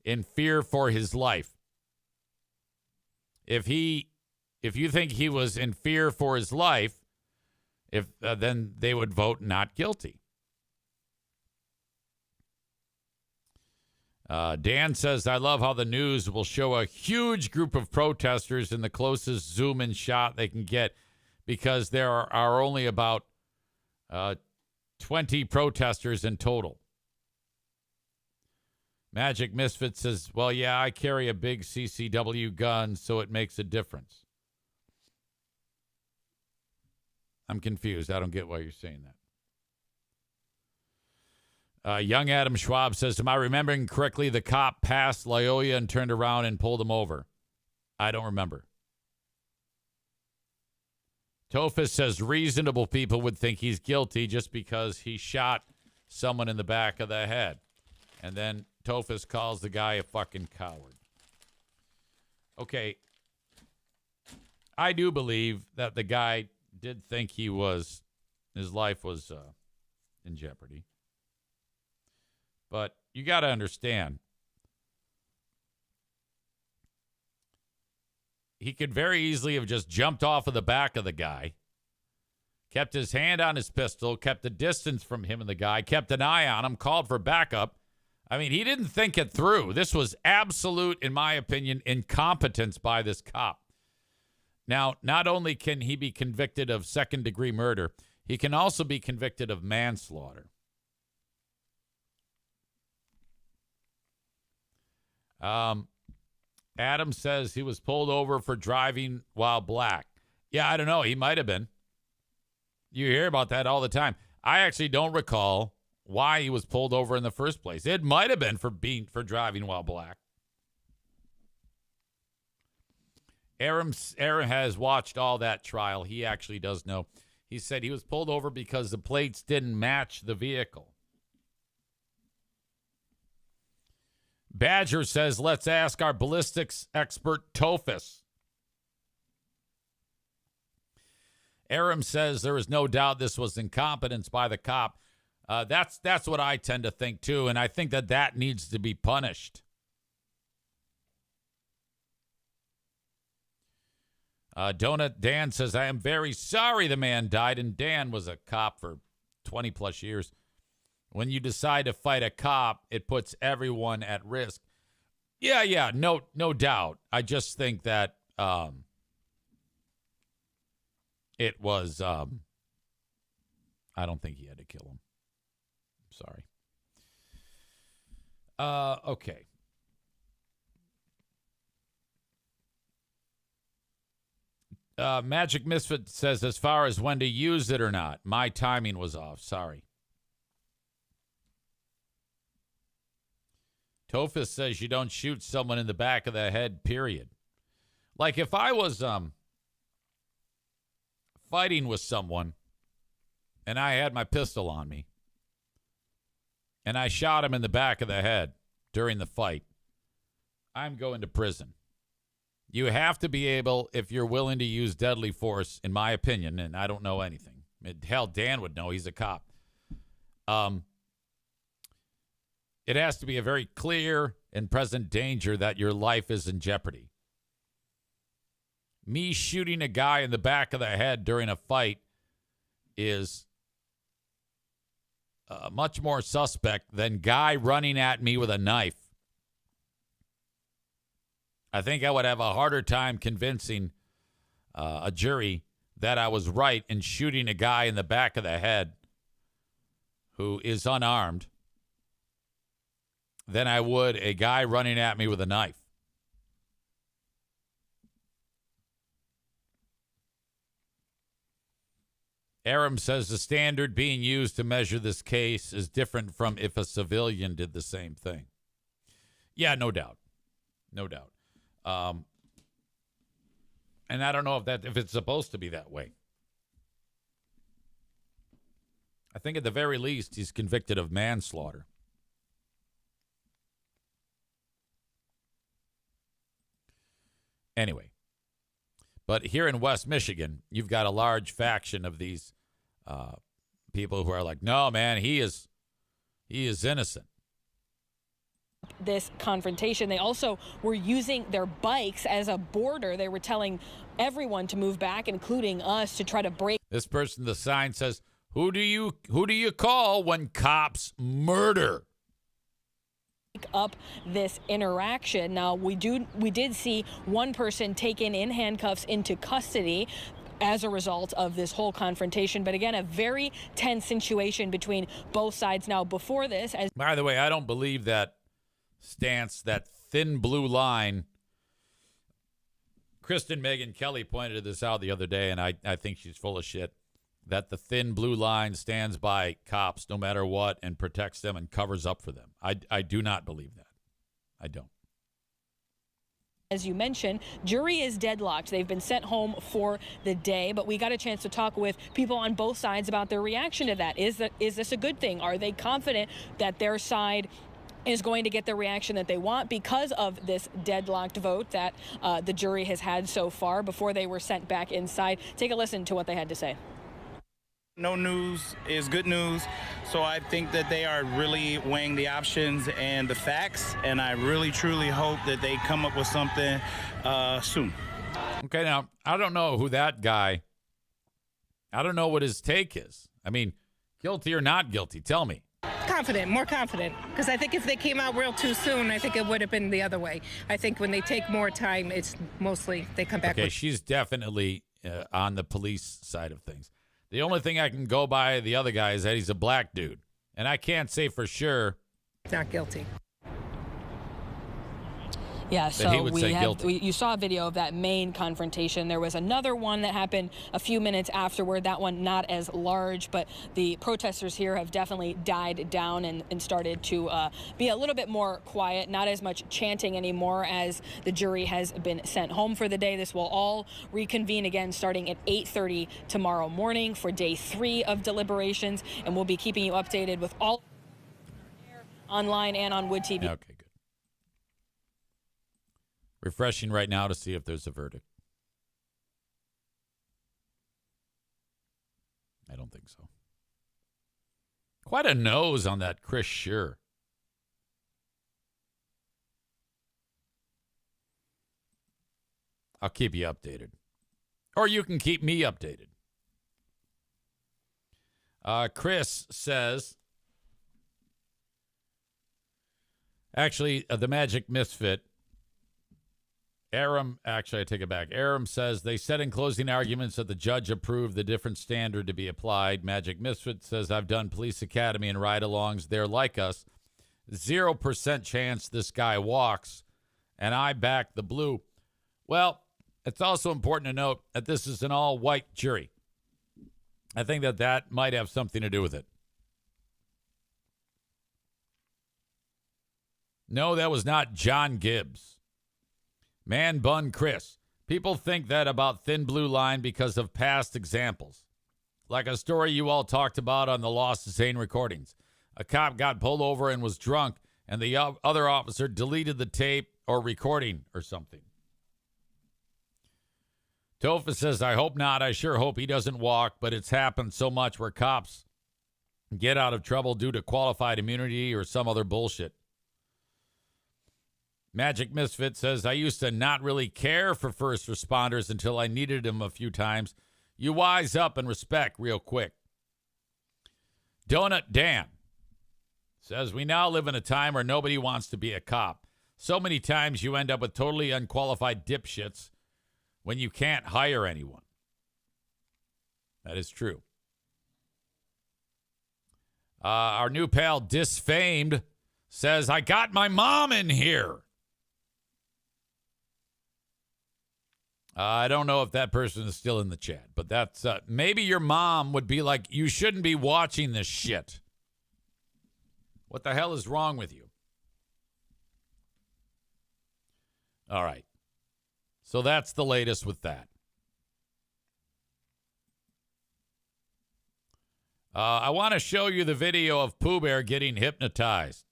in fear for his life? If you think he was in fear for his life, then they would vote not guilty. Dan says, I love how the news will show a huge group of protesters in the closest zoom-in shot they can get because there are only about 20 protesters in total. Magic Misfit says, well, yeah, I carry a big CCW gun, so it makes a difference. I'm confused. I don't get why you're saying that. Young Adam Schwab says, am I remembering correctly the cop passed Loyola and turned around and pulled him over? I don't remember. Tophus says reasonable people would think he's guilty just because he shot someone in the back of the head. And then Tophus calls the guy a fucking coward. Okay. I do believe that the guy did think his life was in jeopardy. But you got to understand, he could very easily have just jumped off of the back of the guy, kept his hand on his pistol, kept a distance from him and the guy, kept an eye on him, called for backup. I mean, he didn't think it through. This was absolute, in my opinion, incompetence by this cop. Now, not only can he be convicted of second-degree murder, he can also be convicted of manslaughter. Adam says he was pulled over for driving while black. Yeah, I don't know. He might have been. You hear about that all the time. I actually don't recall why he was pulled over in the first place. It might have been for driving while black. Aaron has watched all that trial. He actually does know. He said he was pulled over because the plates didn't match the vehicle. Badger says, let's ask our ballistics expert, Tophus. Aram says there is no doubt this was incompetence by the cop. That's what I tend to think, too, and I think that needs to be punished. Donut Dan says, I am very sorry the man died, and Dan was a cop for 20-plus years. When you decide to fight a cop, it puts everyone at risk. Yeah, no doubt. I just think that it was, I don't think he had to kill him. Sorry. Okay. Magic Misfit says, as far as when to use it or not, my timing was off. Sorry. Tophus says you don't shoot someone in the back of the head, period. Like if I was fighting with someone and I had my pistol on me and I shot him in the back of the head during the fight, I'm going to prison. You have to be able, if you're willing to use deadly force, in my opinion, and I don't know anything. Hell, Dan would know. He's a cop. It has to be a very clear and present danger that your life is in jeopardy. Me shooting a guy in the back of the head during a fight is much more suspect than guy running at me with a knife. I think I would have a harder time convincing a jury that I was right in shooting a guy in the back of the head who is unarmed than I would a guy running at me with a knife. Aram says the standard being used to measure this case is different from if a civilian did the same thing. Yeah, no doubt. No doubt. And I don't know if it's supposed to be that way. I think at the very least he's convicted of manslaughter. Anyway, but here in West Michigan, you've got a large faction of these people who are like, no, man, he is innocent. This confrontation, they also were using their bikes as a border. They were telling everyone to move back, including us, to try to break. This person, the sign says, who do you call when cops murder? up this interaction. Now, we did see one person taken in handcuffs into custody as a result of this whole confrontation. But again, a very tense situation between both sides. Now, before this, as By the way, I don't believe that stance, that thin blue line. Kristen Megan Kelly pointed this out the other day, and I think she's full of shit, that the thin blue line stands by cops no matter what and protects them and covers up for them. I do not believe that. I don't. As you mentioned, jury is deadlocked. They've been sent home for the day, but we got a chance to talk with people on both sides about their reaction to that. Is this a good thing? Are they confident that their side is going to get the reaction that they want because of this deadlocked vote that the jury has had so far before they were sent back inside? Take a listen to what they had to say. No news is good news, so I think that they are really weighing the options and the facts, and I really, truly hope that they come up with something soon. Okay, now, I don't know who that guy, I don't know what his take is. I mean, guilty or not guilty, tell me. Confident, more confident, because I think if they came out real too soon, I think it would have been the other way. I think when they take more time, it's mostly they come back. Okay, she's definitely on the police side of things. The only thing I can go by the other guy is that he's a black dude. And I can't say for sure. Not guilty. Yeah, so you saw a video of that main confrontation. There was another one that happened a few minutes afterward. That one not as large, but the protesters here have definitely died down and started to be a little bit more quiet, not as much chanting anymore as the jury has been sent home for the day. This will all reconvene again starting at 8:30 tomorrow morning for day 3 of deliberations, and we'll be keeping you updated with all online and on Wood TV. Okay, good. Refreshing right now to see if there's a verdict. I don't think so. Quite a nose on that Chris Scher. I'll keep you updated. Or you can keep me updated. Chris says, actually, the Magic Misfit, Aram, actually, I take it back. Aram says they said in closing arguments that the judge approved the different standard to be applied. Magic Misfit says, I've done police academy and ride-alongs. They're like us. 0% chance this guy walks, and I back the blue. Well, it's also important to note that this is an all-white jury. I think that might have something to do with it. No, that was not John Gibbs. Man bun Chris. People think that about thin blue line because of past examples. Like a story you all talked about on the Lost Zane recordings. A cop got pulled over and was drunk, and the other officer deleted the tape or recording or something. Tofa says, I hope not. I sure hope he doesn't walk, but it's happened so much where cops get out of trouble due to qualified immunity or some other bullshit. Magic Misfit says, I used to not really care for first responders until I needed them a few times. You wise up and respect real quick. Donut Dan says, we now live in a time where nobody wants to be a cop. So many times you end up with totally unqualified dipshits when you can't hire anyone. That is true. Our new pal, Disfamed, says, I got my mom in here. I don't know if that person is still in the chat, but that's maybe your mom would be like, you shouldn't be watching this shit. What the hell is wrong with you? All right. So that's the latest with that. I want to show you the video of Pooh Bear getting hypnotized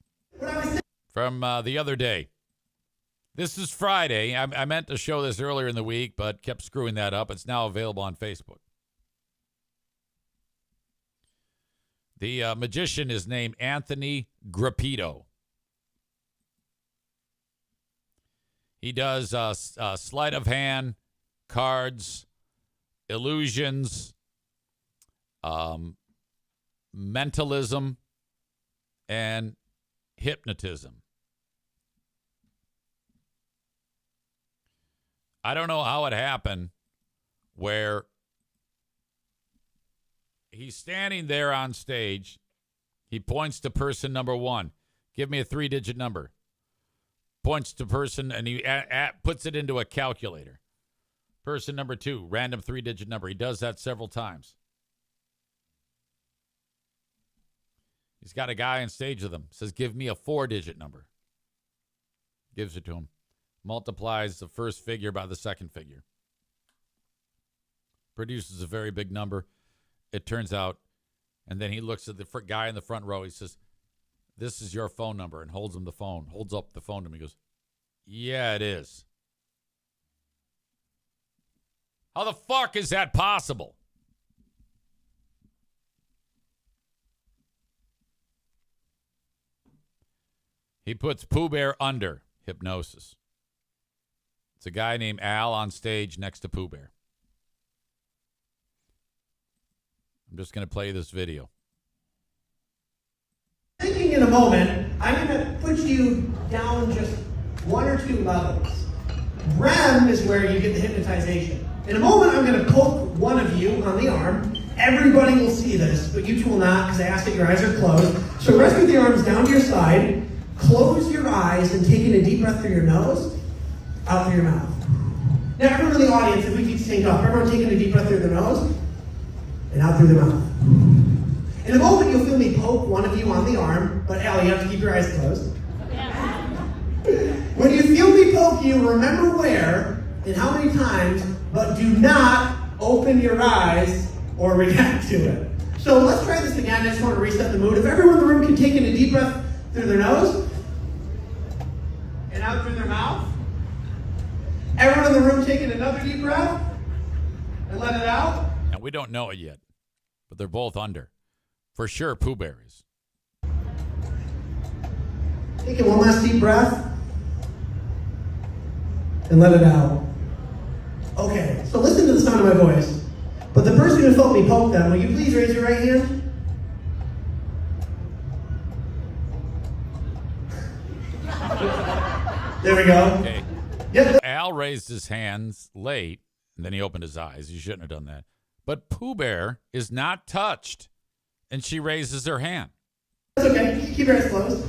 from the other day. This is Friday. I meant to show this earlier in the week, but kept screwing that up. It's now available on Facebook. The magician is named Anthony Grappito. He does sleight of hand, cards, illusions, mentalism, and hypnotism. I don't know how it happened where he's standing there on stage. He points to person number 1. Give me a 3-digit number. Points to person, and he puts it into a calculator. Person number 2, random 3-digit number. He does that several times. He's got a guy on stage with him. Says, give me a 4-digit number. Gives it to him. Multiplies the first figure by the second figure. Produces a very big number. It turns out, and then he looks at the guy in the front row. He says, this is your phone number, and holds him the phone. Holds up the phone to him. He goes, yeah, it is. How the fuck is that possible? He puts Pooh Bear under hypnosis. It's a guy named Al on stage next to Pooh Bear. I'm just going to play this video. Thinking in a moment, I'm going to put you down just 1 or 2 levels. REM is where you get the hypnotization. In a moment, I'm going to poke one of you on the arm. Everybody will see this, but you two will not because I asked that your eyes are closed. So rest with your arms down to your side. Close your eyes and take in a deep breath through your nose, out through your mouth. Now, everyone in the audience, if we keep sync up, everyone taking a deep breath through their nose and out through their mouth. In a moment, you'll feel me poke one of you on the arm, but Al, you have to keep your eyes closed. When you feel me poke you, remember where and how many times, but do not open your eyes or react to it. So let's try this again. I just want to reset the mood. If everyone in the room can take in a deep breath through their nose and out through their mouth. Everyone in the room taking another deep breath and let it out. And we don't know it yet, but they're both under. For sure, Pooh Bear is. Taking one last deep breath and let it out. Okay, so listen to the sound of my voice. But the person who felt me poke them, will you please raise your right hand? There we go. Okay. Yep. Al raised his hands late, and then he opened his eyes. He shouldn't have done that. But Pooh Bear is not touched, and she raises her hand. That's okay. Keep your eyes closed.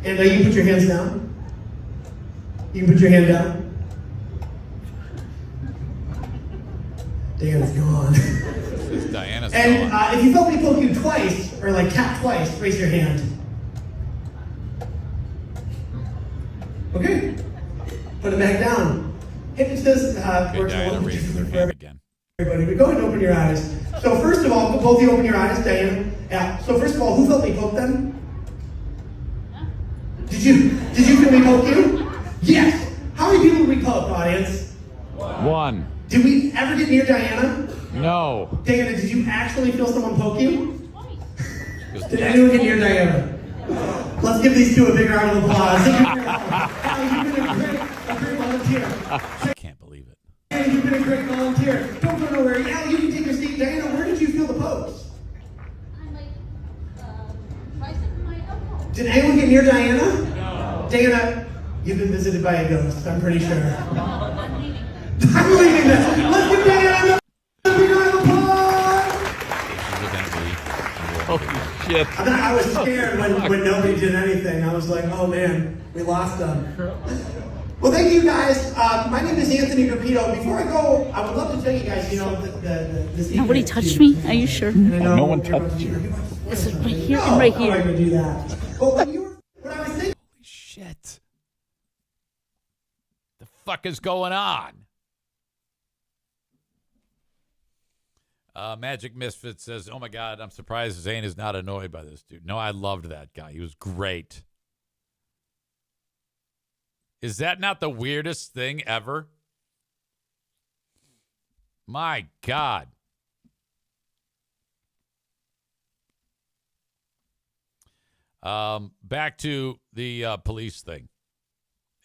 And you can put your hands down. You can put your hand down. Diana's gone. Diana's And gone. if you felt me poke you twice, or like tap twice, raise your hand. Okay. Put it back down. Hypnosis Okay, works a Diana little raises her differently for hand again. everybody. But go ahead and open your eyes. So first of all, both of you open your eyes, Diana. Yeah. So first of all, who felt me poke them? Did you feel me poke you? Yes. How many people did we poke, audience? 1. Did we ever get near Diana? No. Diana, did you actually feel someone poke you? Did anyone get near Diana? Let's give these two a big round of applause. Al, you've been a great volunteer. I can't believe it. Diana, you've been a great volunteer. Don't go nowhere. Al, you can take your seat. Diana, where did you feel the pokes? I'm like, right up my elbow. Did anyone get near Diana? No. Diana, you've been visited by a ghost, I'm pretty sure. I'm leaving. I'm leaving this. Let's give Diana a big round of applause. This is going to be. Holy shit. I was scared when nobody did anything. I was like, oh man, we lost them. Well, thank you guys. My name is Anthony Grappito. Before I go, I would love to tell you guys, this Nobody evening- touched me? Are you sure? No one touched you. This is right here No, and right I'm not here. going to do that. But when I was thinking, Holy shit. The fuck is going on? Magic Misfit says, oh my God, I'm surprised Zane is not annoyed by this dude. No, I loved that guy. He was great. Is that not the weirdest thing ever? My God. Back to the police thing.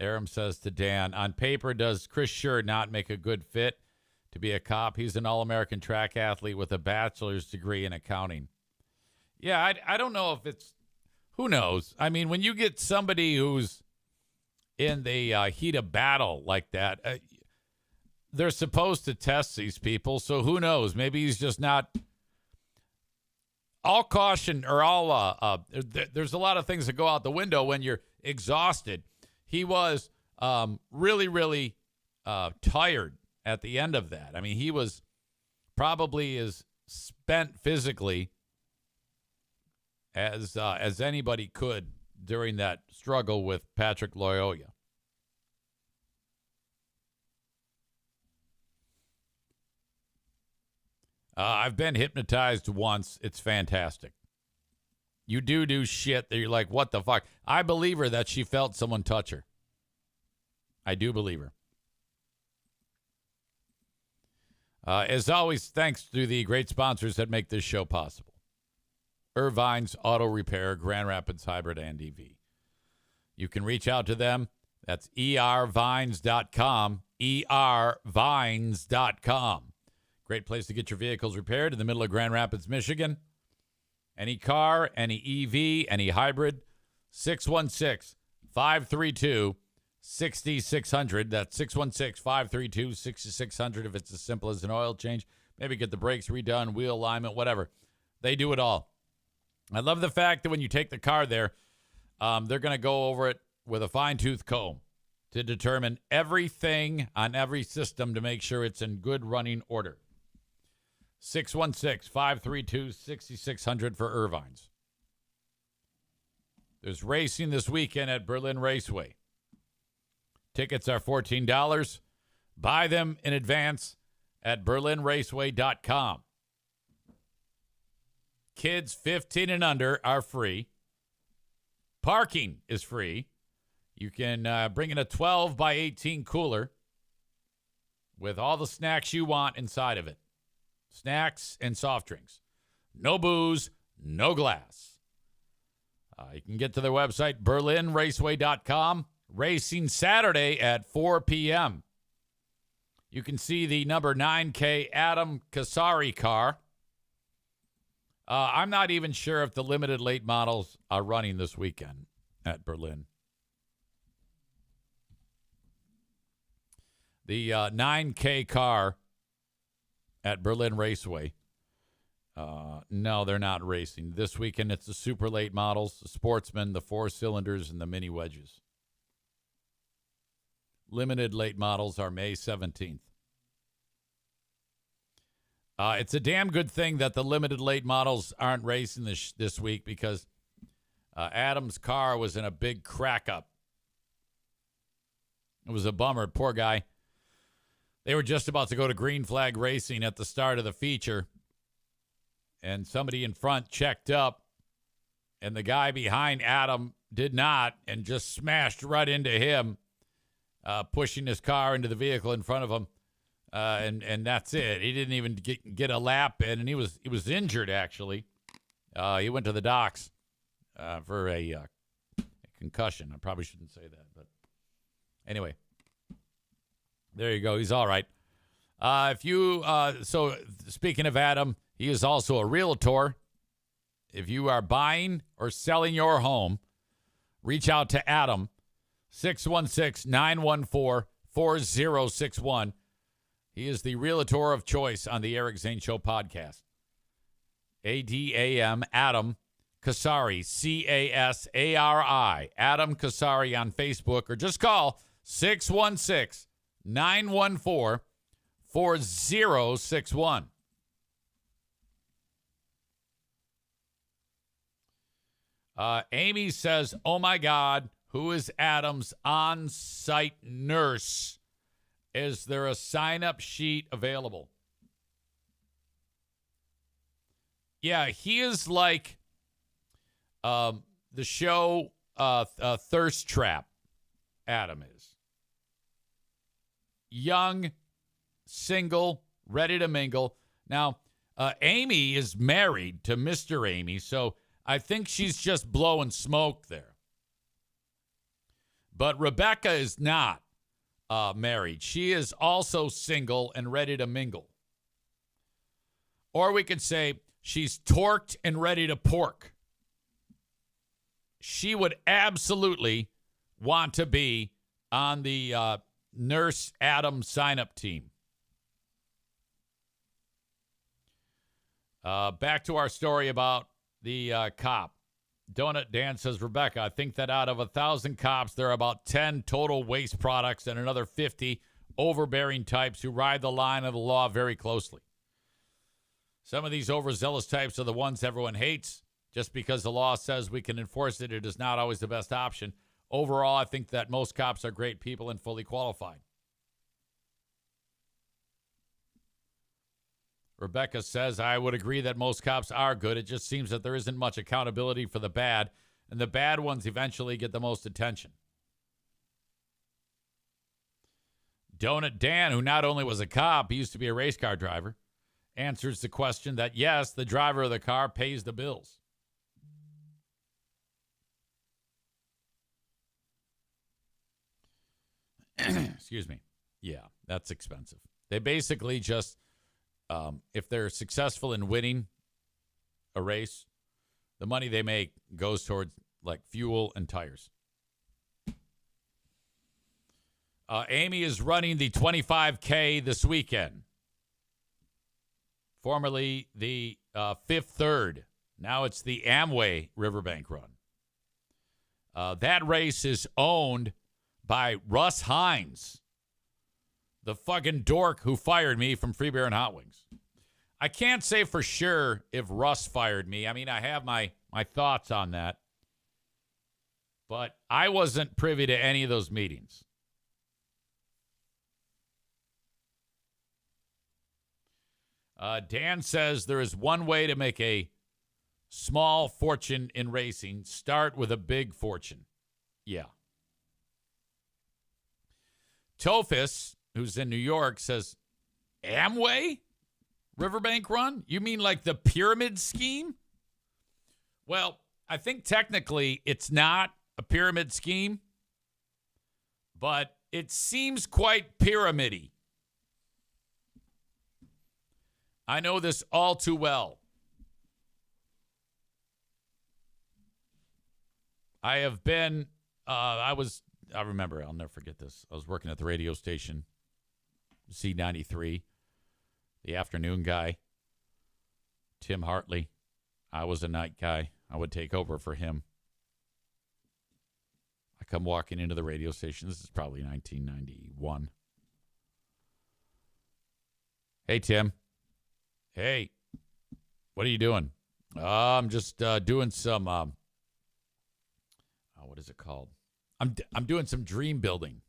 Aram says to Dan, on paper, does Chris Scher not make a good fit to be a cop? He's an all-American track athlete with a bachelor's degree in accounting. Yeah, I don't know if it's, who knows? I mean, when you get somebody who's in the heat of battle like that, they're supposed to test these people, so who knows? Maybe he's just not. All caution or all there's a lot of things that go out the window when you're exhausted. He was really, really tired at the end of that. I mean, he was probably as spent physically as anybody could during that struggle with Patrick Lyoya. I've been hypnotized once. It's fantastic. You do shit that you're like, what the fuck? I believe her that she felt someone touch her. I do believe her. As always, thanks to the great sponsors that make this show possible. Irvine's Auto Repair, Grand Rapids Hybrid and EV. You can reach out to them. That's ervines.com, ervines.com. Great place to get your vehicles repaired in the middle of Grand Rapids, Michigan. Any car, any EV, any hybrid, 616-532-6600. That's 616-532-6600 if it's as simple as an oil change. Maybe get the brakes redone, wheel alignment, whatever. They do it all. I love the fact that when you take the car there, they're going to go over it with a fine-tooth comb to determine everything on every system to make sure it's in good running order. 616-532-6600 for Irvine's. There's racing this weekend at Berlin Raceway. Tickets are $14. Buy them in advance at berlinraceway.com. Kids 15 and under are free. Parking is free. You can bring in a 12 by 18 cooler with all the snacks you want inside of it. Snacks and soft drinks. No booze, no glass. You can get to their website, berlinraceway.com. Racing Saturday at 4 p.m. You can see the number 9K Adam Kasari car. I'm not even sure if the limited late models are running this weekend at Berlin. The 9K car at Berlin Raceway. No, they're not racing. This weekend, it's the super late models, the Sportsman, the 4-cylinders, and the mini wedges. Limited late models are May 17th. It's a damn good thing that the limited late models aren't racing this week because Adam's car was in a big crack-up. It was a bummer. Poor guy. They were just about to go to green flag racing at the start of the feature, and somebody in front checked up, and the guy behind Adam did not and just smashed right into him, pushing his car into the vehicle in front of him, and that's it. He didn't even get a lap in, and he was injured, actually. He went to the docks for a concussion. I probably shouldn't say that, but anyway. There you go. He's all right. So speaking of Adam, he is also a realtor. If you are buying or selling your home, reach out to Adam, 616-914-4061. He is the realtor of choice on the Eric Zane Show podcast. ADAM, Adam Kasari, Casari. Adam Kasari on Facebook, or just call 616-914-4061. Amy says, oh, my God, who is Adam's on-site nurse? Is there a sign-up sheet available? Yeah, he is like the show Thirst Trap, Adam is. Young, single, ready to mingle. Now, Amy is married to Mr. Amy, so I think she's just blowing smoke there. But Rebecca is not married. She is also single and ready to mingle. Or we could say she's torqued and ready to pork. She would absolutely want to be on the Nurse Adam sign-up team. Back to our story about the cop. Donut Dan says, Rebecca, I think that out of 1,000 cops, there are about 10 total waste products and another 50 overbearing types who ride the line of the law very closely. Some of these overzealous types are the ones everyone hates. Just because the law says we can enforce it, it is not always the best option. Overall, I think that most cops are great people and fully qualified. Rebecca says, I would agree that most cops are good. It just seems that there isn't much accountability for the bad, and the bad ones eventually get the most attention. Donut Dan, who not only was a cop, he used to be a race car driver, answers the question that, yes, the driver of the car pays the bills. Excuse me. Yeah, that's expensive. They basically just, if they're successful in winning a race, the money they make goes towards like fuel and tires. Amy is running the 25K this weekend. Formerly the Fifth Third. Now it's the Amway Riverbank Run. That race is owned by Russ Hines, the fucking dork who fired me from Free Beer and Hot Wings. I can't say for sure if Russ fired me. I mean, I have my thoughts on that. But I wasn't privy to any of those meetings. Dan says there is one way to make a small fortune in racing. Start with a big fortune. Yeah. Tophus, who's in New York, says, Amway Riverbank Run? You mean like the pyramid scheme? Well, I think technically it's not a pyramid scheme, but it seems quite pyramid-y. I know this all too well. I have been, I remember, I'll never forget this. I was working at the radio station, C93, the afternoon guy, Tim Hartley. I was a night guy. I would take over for him. I come walking into the radio station. This is probably 1991. Hey, Tim. Hey, what are you doing? I'm just doing some, what is it called? I'm doing some dream building.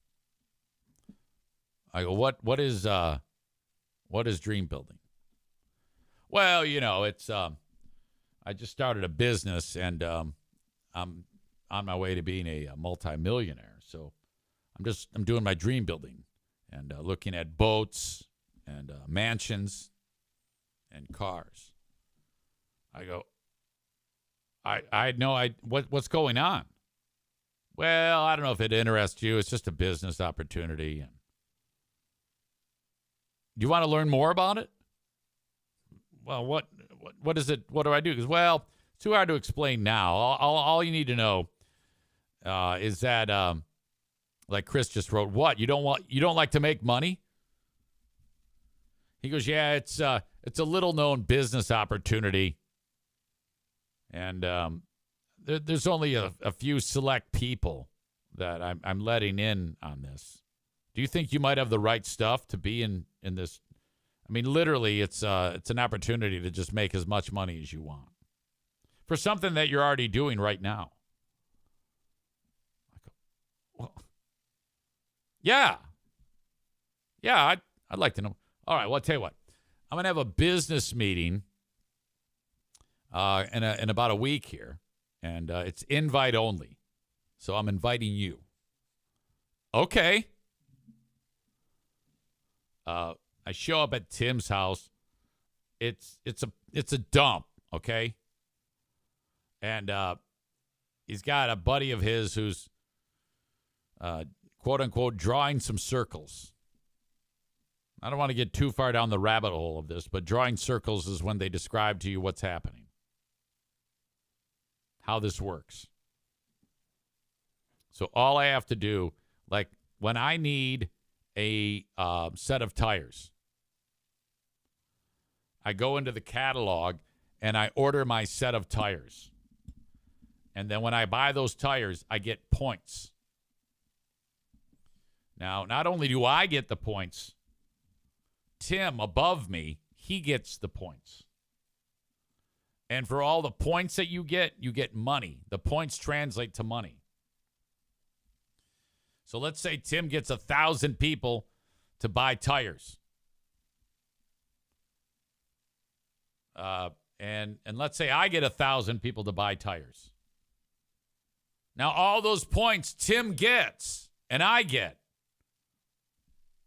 I go, what is dream building? Well, you know, it's I just started a business and I'm on my way to being a multimillionaire. So I'm doing my dream building and looking at boats and mansions and cars. I go, I know what's going on? Well, I don't know if it interests you. It's just a business opportunity. And do you want to learn more about it? Well, what is it? What do I do? Because, well, it's too hard to explain now. All you need to know is that, like Chris just wrote, what? You don't like to make money? He goes, yeah, it's a little known business opportunity. And there's only a few select people that I'm letting in on this. Do you think you might have the right stuff to be in this? I mean, literally, it's an opportunity to just make as much money as you want for something that you're already doing right now. I go, well, yeah, I'd like to know. All right, well, I'll tell you what. I'm gonna have a business meeting in about a week here. And it's invite only. So I'm inviting you. Okay. I show up at Tim's house. It's a dump, okay? And he's got a buddy of his who's quote unquote drawing some circles. I don't want to get too far down the rabbit hole of this, but drawing circles is when they describe to you what's happening. How this works. So all I have to do, like when I need a set of tires, I go into the catalog and I order my set of tires. And then when I buy those tires, I get points. Now, not only do I get the points, Tim above me, he gets the points. And for all the points that you get money. The points translate to money. So let's say Tim gets 1,000 people to buy tires. And let's say I get 1,000 people to buy tires. Now, all those points Tim gets and I get.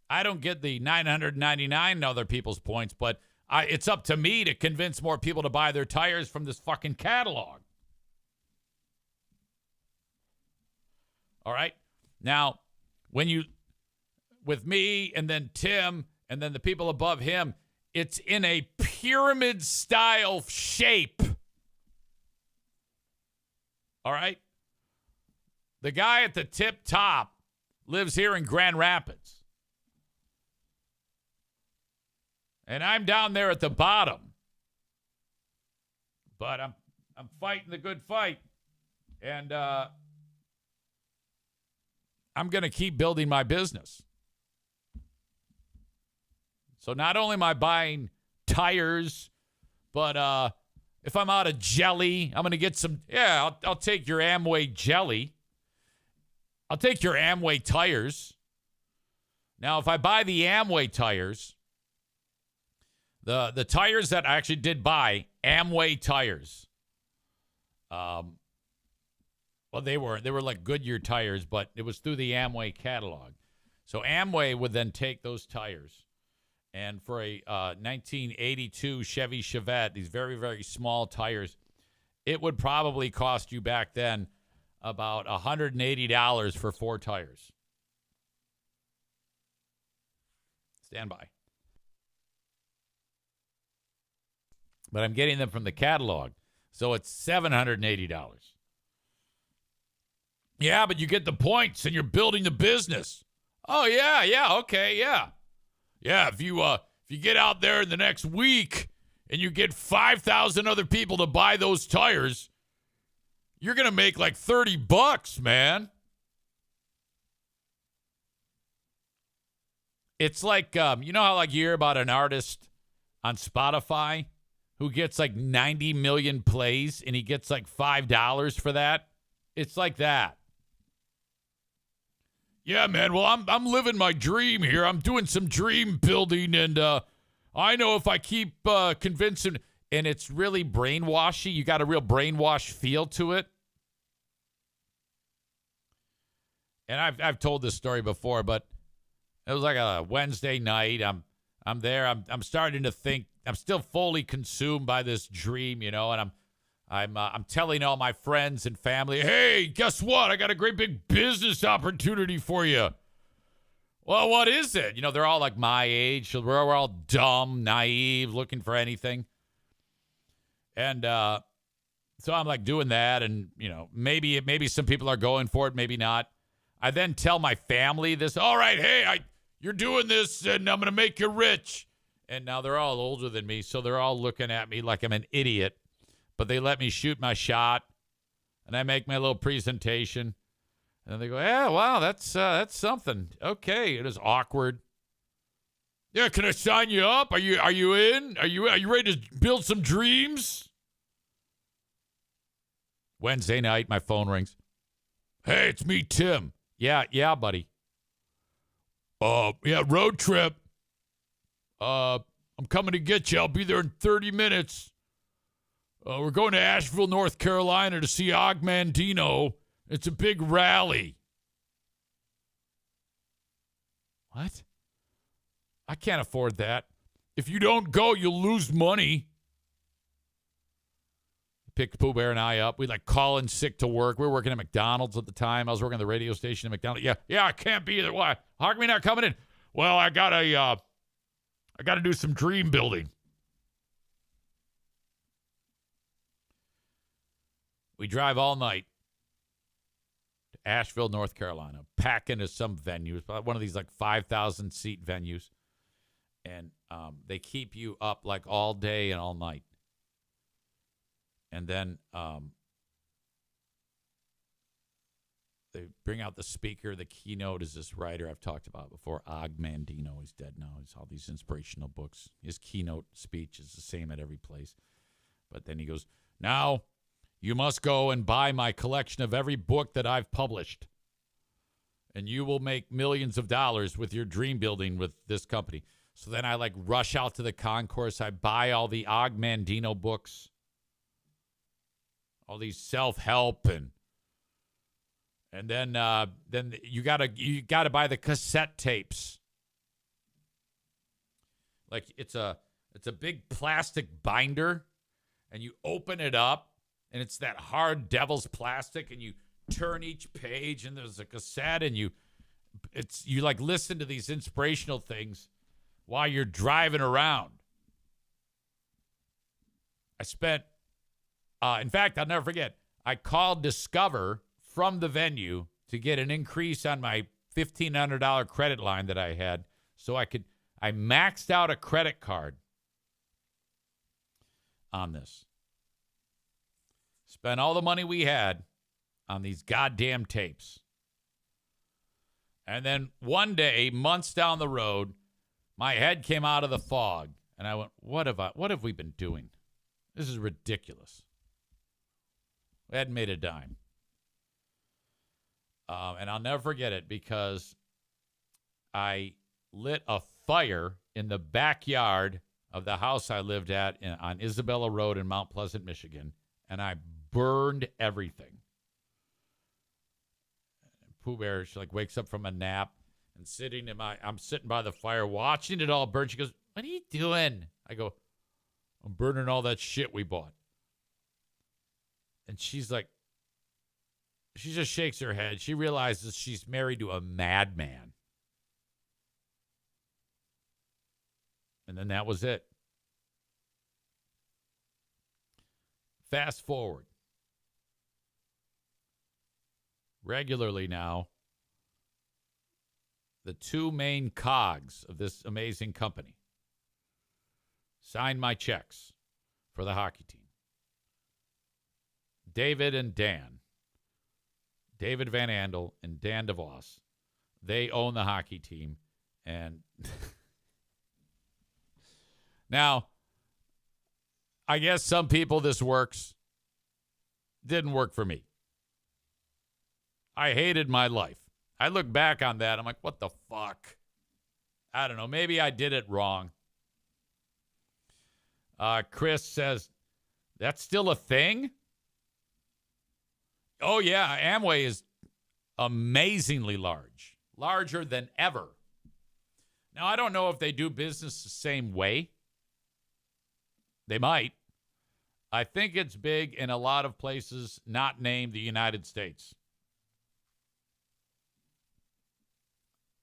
I don't get the 999 other people's points, but it's up to me to convince more people to buy their tires from this fucking catalog. All right? Now, with me and then Tim and then the people above him, it's in a pyramid-style shape. All right? The guy at the tip top lives here in Grand Rapids. And I'm down there at the bottom. But I'm fighting the good fight. And I'm going to keep building my business. So not only am I buying tires, but if I'm out of jelly, I'm going to get some. Yeah, I'll take your Amway jelly. I'll take your Amway tires. Now, if I buy the Amway tires, the tires that I actually did buy, Amway tires. Well, they were like Goodyear tires, but it was through the Amway catalog. So Amway would then take those tires, and for a 1982 Chevy Chevette, these very, very small tires, it would probably cost you back then about $180 for 4 tires. Stand by. But I'm getting them from the catalog, so it's $780. Yeah, but you get the points and you're building the business. Oh, yeah, okay, yeah. Yeah, if you get out there in the next week and you get 5,000 other people to buy those tires, you're going to make like $30, man. It's like, you know how like you hear about an artist on Spotify who gets like 90 million plays and he gets like $5 for that? It's like that. Yeah, man. Well, I'm living my dream here. I'm doing some dream building, and I know if I keep convincing, and it's really brainwashy. You got a real brainwash feel to it. And I've told this story before, but it was like a Wednesday night. I'm there. I'm starting to think. I'm still fully consumed by this dream, you know, and I'm telling all my friends and family, hey, guess what? I got a great big business opportunity for you. Well, what is it? You know, they're all like my age. So we're all dumb, naive, looking for anything. And so I'm like doing that. And, you know, maybe some people are going for it, maybe not. I then tell my family this. All right, hey, you're doing this and I'm going to make you rich. And now they're all older than me. So they're all looking at me like I'm an idiot. But they let me shoot my shot, and I make my little presentation, and they go, "Yeah, wow, that's something." Okay, it is awkward. Yeah, can I sign you up? Are you in? Are you ready to build some dreams? Wednesday night, my phone rings. Hey, it's me, Tim. Yeah, buddy. Yeah, road trip. I'm coming to get you. I'll be there in 30 minutes. We're going to Asheville, North Carolina to see Og Mandino. It's a big rally. What? I can't afford that. If you don't go, you'll lose money. Picked Pooh Bear and I up. We like calling sick to work. We were working at McDonald's at the time. I was working at the radio station at McDonald's. Yeah, I can't be there. Why? How come you're not coming in? Well, I gotta do some dream building. We drive all night to Asheville, North Carolina, pack into some venues, one of these like 5,000 seat venues. And they keep you up like all day and all night. And then they bring out the speaker. The keynote is this writer I've talked about before, Og Mandino. He's dead now. He's all these inspirational books. His keynote speech is the same at every place. But then he goes, now you must go and buy my collection of every book that I've published. And you will make millions of dollars with your dream building with this company. So then I rush out to the concourse. I buy all the Og Mandino books, all these self-help, and then you gotta buy the cassette tapes. Like it's a big plastic binder, and you open it up, and it's that hard devil's plastic, and you turn each page, and there's a cassette, and you listen to these inspirational things while you're driving around. I spent, in fact, I'll never forget, I called Discover from the venue to get an increase on my $1,500 credit line that I had so I maxed out a credit card on this. Spent all the money we had on these goddamn tapes. And then one day, months down the road, my head came out of the fog, and I went, what have we been doing? This is ridiculous. We hadn't made a dime. And I'll never forget it because I lit a fire in the backyard of the house I lived at on Isabella Road in Mount Pleasant, Michigan, and I burned everything. Pooh Bear, she wakes up from a nap and I'm sitting by the fire watching it all burn. She goes, what are you doing? I go, I'm burning all that shit we bought. And she's like, she just shakes her head. She realizes she's married to a madman. And then that was it. Fast forward. Regularly now, the two main cogs of this amazing company sign my checks for the hockey team. David and Dan. David Van Andel and Dan DeVos. They own the hockey team. And now, I guess some people this works. Didn't work for me. I hated my life. I look back on that. I'm like, what the fuck? I don't know. Maybe I did it wrong. Chris says, that's still a thing? Oh, yeah. Amway is amazingly large. Larger than ever. Now, I don't know if they do business the same way. They might. I think it's big in a lot of places not named the United States.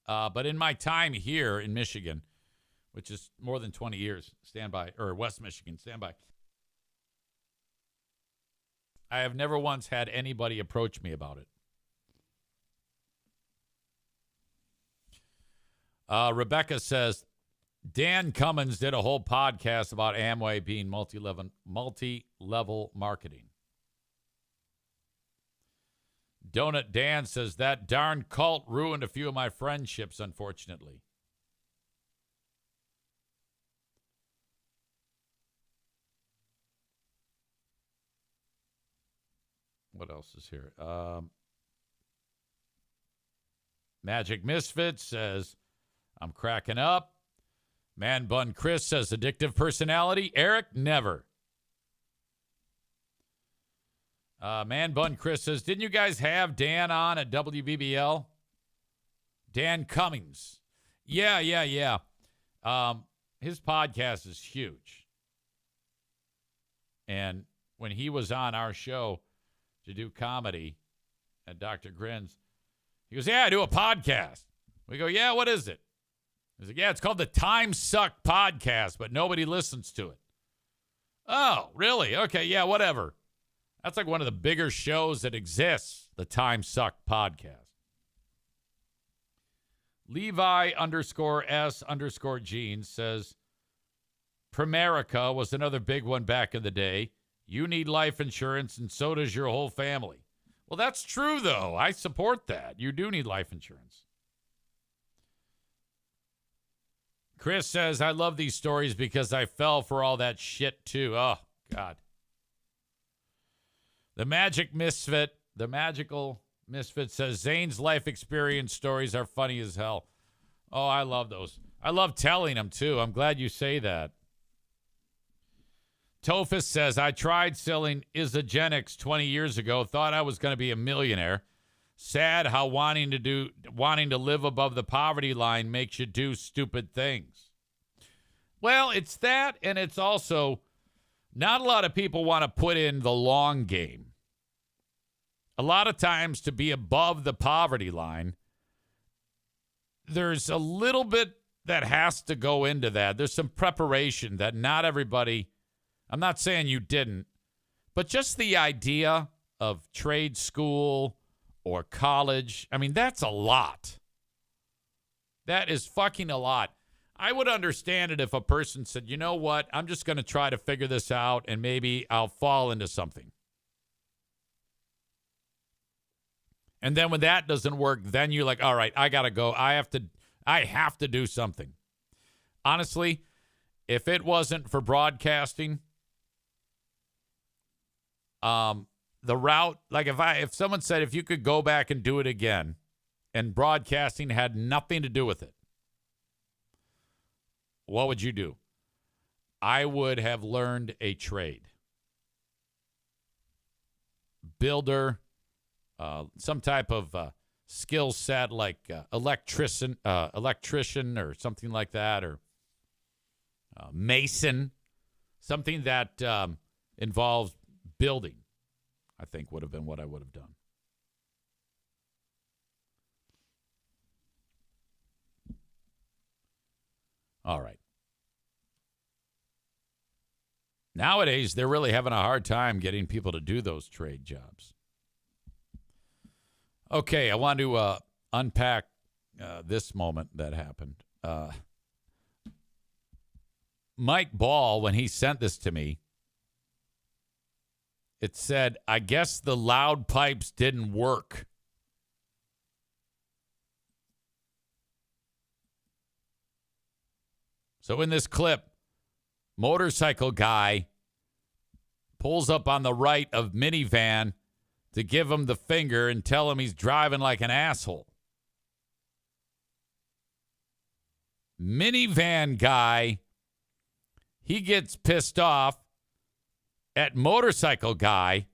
But in my time here in Michigan, which is more than 20 years, West Michigan, I have never once had anybody approach me about it. Rebecca says, Dan Cummins did a whole podcast about Amway being multi-level marketing. Donut Dan says, that darn cult ruined a few of my friendships, unfortunately. What else is here? Magic Misfit says, I'm cracking up. Man Bun Chris says, addictive personality. Eric, never. Man Bun Chris says, didn't you guys have Dan on at WBBL? Dan Cummings. Yeah. His podcast is huge. And when he was on our show to do comedy at Dr. Grins, he goes, yeah, I do a podcast. We go, yeah, what is it? He's like, yeah, it's called the Time Suck Podcast, but nobody listens to it. Oh, really? Okay, yeah, whatever. That's like one of the bigger shows that exists, the Time Suck Podcast. Levi_S_Jeans says, Primerica was another big one back in the day. You need life insurance, and so does your whole family. Well, that's true, though. I support that. You do need life insurance. Chris says, I love these stories because I fell for all that shit, too. Oh, God. The magical misfit says, Zane's life experience stories are funny as hell. Oh, I love those. I love telling them, too. I'm glad you say that. Tophus says, I tried selling Isagenix 20 years ago, thought I was going to be a millionaire. Sad how wanting to live above the poverty line makes you do stupid things. Well, it's that, and it's also not a lot of people want to put in the long game. A lot of times to be above the poverty line, there's a little bit that has to go into that. There's some preparation that not everybody, I'm not saying you didn't, but just the idea of trade school or college, I mean, that's a lot. That is fucking a lot. I would understand it if a person said, you know what, I'm just going to try to figure this out and maybe I'll fall into something. And then when that doesn't work, then you're like, all right, I got to go. I have to do something. Honestly, if it wasn't for broadcasting, the route, like if someone said if you could go back and do it again and broadcasting had nothing to do with it, what would you do? I would have learned a trade. Builder, some type of skill set like electrician or something like that, or mason, something that involves building, I think would have been what I would have done. All right. Nowadays, they're really having a hard time getting people to do those trade jobs. Okay, I want to unpack this moment that happened. Mike Ball, when he sent this to me, it said, I guess the loud pipes didn't work. So in this clip, motorcycle guy pulls up on the right of minivan to give him the finger and tell him he's driving like an asshole. Minivan guy, he gets pissed off at motorcycle guy,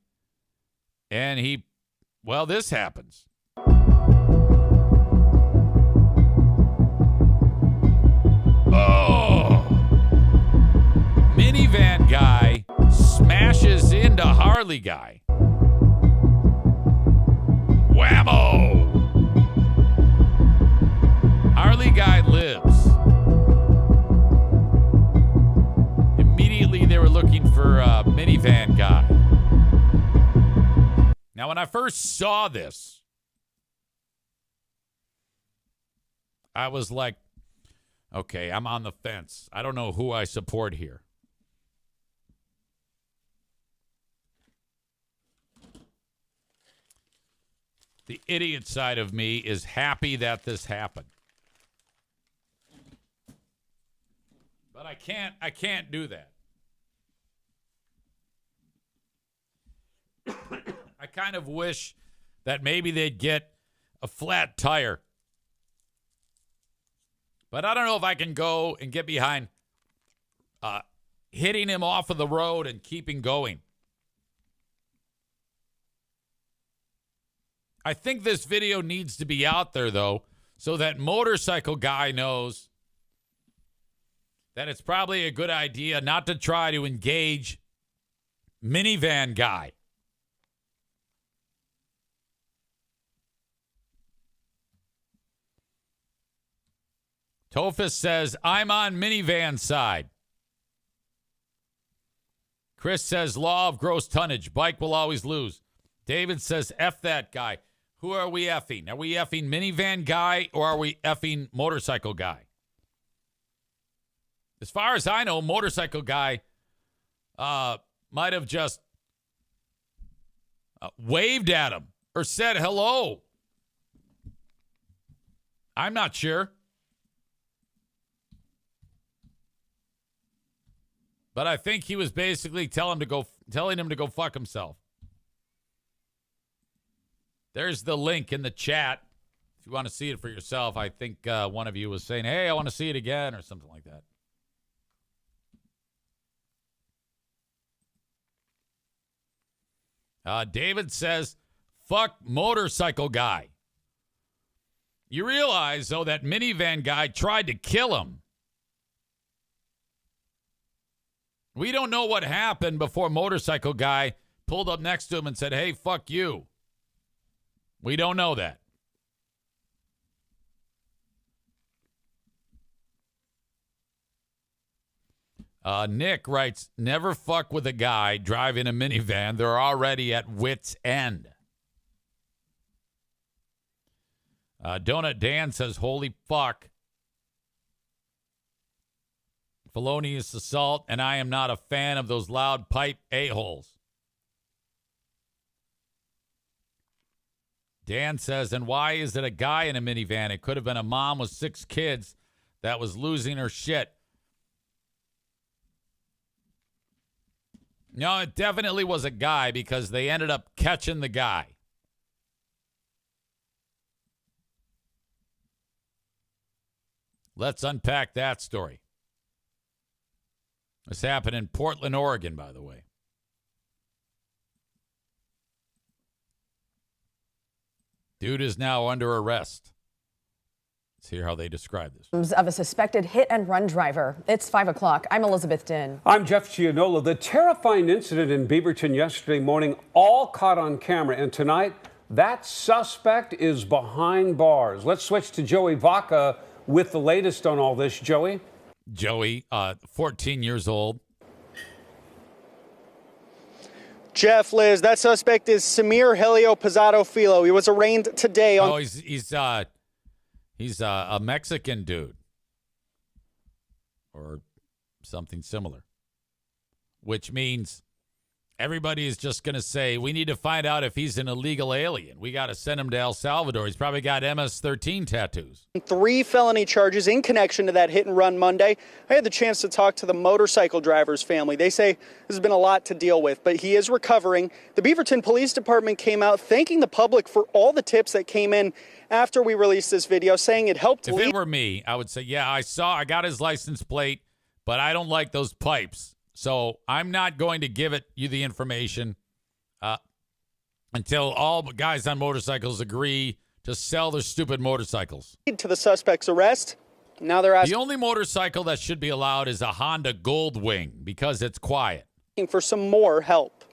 and this happens. Oh! Minivan guy smashes into Harley guy. Whammo! Harley guy lives. Immediately they were looking for minivan guy. Now, when I first saw this, I was like, okay, I'm on the fence. I don't know who I support here. The idiot side of me is happy that this happened. But I can't do that. I kind of wish that maybe they'd get a flat tire. But I don't know if I can go and get behind hitting him off of the road and keeping going. I think this video needs to be out there, though, so that motorcycle guy knows that it's probably a good idea not to try to engage minivan guy. Tophus says, I'm on minivan side. Chris says, law of gross tonnage. Bike will always lose. David says, F that guy. Who are we effing? Are we effing minivan guy or are we effing motorcycle guy? As far as I know, motorcycle guy might have just waved at him or said hello. I'm not sure. But I think he was basically telling him to go fuck himself. There's the link in the chat. If you want to see it for yourself, I think one of you was saying, hey, I want to see it again or something like that. David says, fuck motorcycle guy. You realize, though, that minivan guy tried to kill him. We don't know what happened before motorcycle guy pulled up next to him and said, hey, fuck you. We don't know that. Nick writes, never fuck with a guy driving a minivan. They're already at wit's end. Donut Dan says, holy fuck. Felonious assault, and I am not a fan of those loud pipe a-holes. Dan says, and why is it a guy in a minivan? It could have been a mom with 6 kids that was losing her shit. No, it definitely was a guy because they ended up catching the guy. Let's unpack that story. This happened in Portland, Oregon, by the way. Dude is now under arrest. Let's hear how they describe this. Of a suspected hit-and-run driver. It's 5 o'clock. I'm Elizabeth Din. I'm Jeff Gianola. The terrifying incident in Beaverton yesterday morning, all caught on camera. And tonight, that suspect is behind bars. Let's switch to Joey Vaca with the latest on all this. Joey? Joey, 14 years old. Jeff, Liz, that suspect is Samir Helio Posado Filo. He was arraigned today on... Oh, he's a Mexican dude. Or something similar. Which means everybody is just going to say, we need to find out if he's an illegal alien. We got to send him to El Salvador. He's probably got MS-13 tattoos. 3 felony charges in connection to that hit and run Monday. I had the chance to talk to the motorcycle driver's family. They say this has been a lot to deal with, but he is recovering. The Beaverton Police Department came out thanking the public for all the tips that came in after we released this video, saying it helped. If it were me, I would say, yeah, I got his license plate, but I don't like those pipes. So I'm not going to give you the information until all guys on motorcycles agree to sell their stupid motorcycles. To the suspect's arrest. Now they're asking the only motorcycle that should be allowed is a Honda Goldwing because it's quiet. For some more help.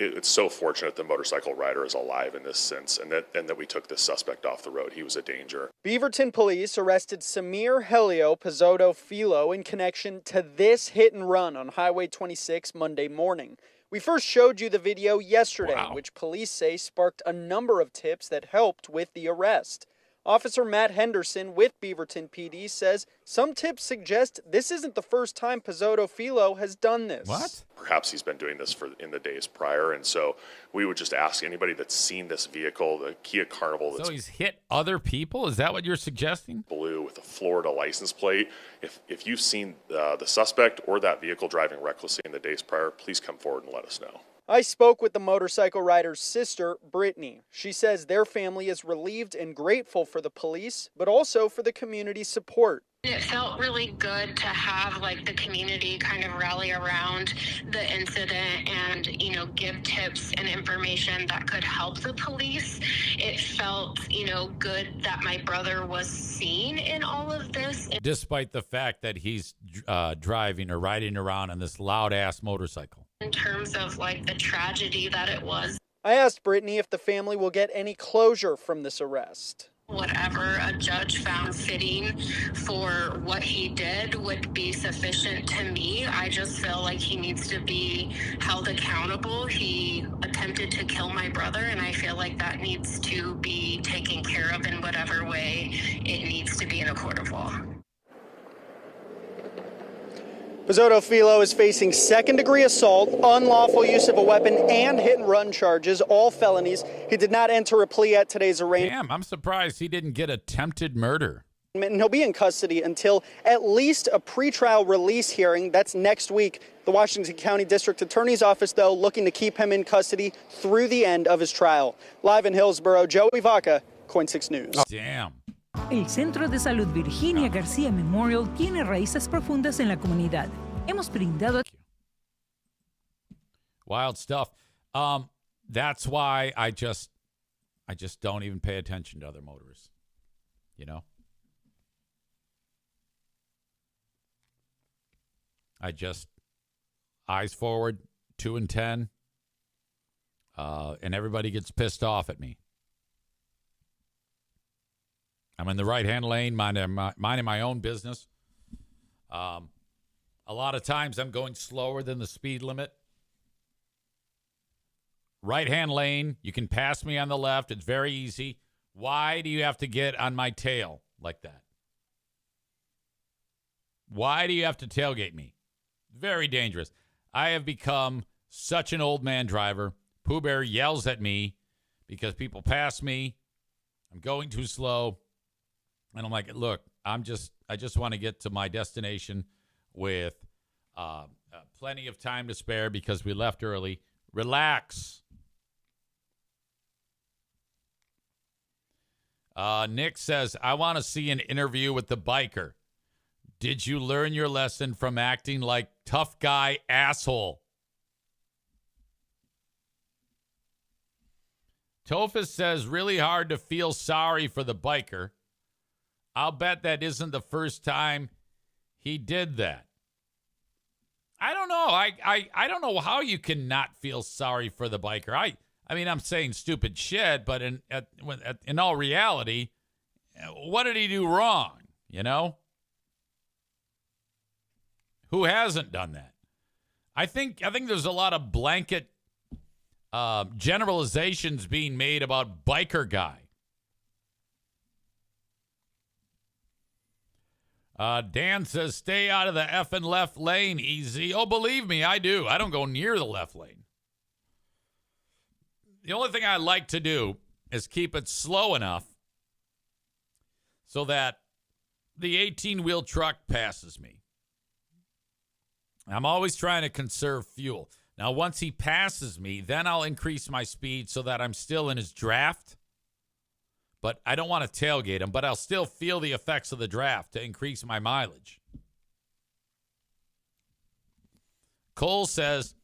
It's so fortunate the motorcycle rider is alive in this sense and that we took this suspect off the road. He was a danger. Beaverton police arrested Samir Helio Posado Filo in connection to this hit and run on Highway 26 Monday morning. We first showed you the video yesterday, which police say sparked a number of tips that helped with the arrest. Officer Matt Henderson with Beaverton PD says some tips suggest this isn't the first time Posado Filo has done this. What? Perhaps he's been doing this in the days prior, and so we would just ask anybody that's seen this vehicle, the Kia Carnival. So he's hit other people? Is that what you're suggesting? Blue with a Florida license plate. If you've seen the suspect or that vehicle driving recklessly in the days prior, please come forward and let us know. I spoke with the motorcycle rider's sister, Brittany. She says their family is relieved and grateful for the police, but also for the community support. It felt really good to have the community kind of rally around the incident and, give tips and information that could help the police. It felt, good that my brother was seen in all of this. Despite the fact that he's driving or riding around on this loud-ass motorcycle. In terms of the tragedy that it was. I asked Brittany if the family will get any closure from this arrest. Whatever a judge found fitting for what he did would be sufficient to me. I just feel like he needs to be held accountable. He attempted to kill my brother, and I feel like that needs to be taken care of in whatever way it needs to be in a court of law. Pizzoto Filo is facing second-degree assault, unlawful use of a weapon, and hit-and-run charges, all felonies. He did not enter a plea at today's arraignment. Damn, I'm surprised he didn't get attempted murder. And he'll be in custody until at least a pretrial release hearing. That's next week. The Washington County District Attorney's Office, though, looking to keep him in custody through the end of his trial. Live in Hillsborough, Joey Vaca, KOIN 6 News. Damn. El Centro de Salud Virginia García Memorial tiene raíces profundas en la comunidad. Hemos brindado. Wild stuff. That's why I just don't even pay attention to other motorists. You know? I just eyes forward, 2 and 10, and everybody gets pissed off at me. I'm in the right-hand lane, minding my own business. A lot of times I'm going slower than the speed limit. Right-hand lane, you can pass me on the left. It's very easy. Why do you have to get on my tail like that? Why do you have to tailgate me? Very dangerous. I have become such an old man driver. Pooh Bear yells at me because people pass me. I'm going too slow. And I'm like, look, I just want to get to my destination with plenty of time to spare because we left early. Relax. Nick says, I want to see an interview with the biker. Did you learn your lesson from acting like tough guy asshole? Tophus says, really hard to feel sorry for the biker. I'll bet that isn't the first time he did that. I don't know. I don't know how you can not feel sorry for the biker. I mean, I'm saying stupid shit, but in all reality, what did he do wrong? You know? Who hasn't done that? I think there's a lot of blanket generalizations being made about biker guy. Dan says, stay out of the effing left lane, easy. Oh, believe me, I do. I don't go near the left lane. The only thing I like to do is keep it slow enough so that the 18-wheel truck passes me. I'm always trying to conserve fuel. Now, once he passes me, then I'll increase my speed so that I'm still in his draft. But I don't want to tailgate him, but I'll still feel the effects of the draft to increase my mileage. Cole says,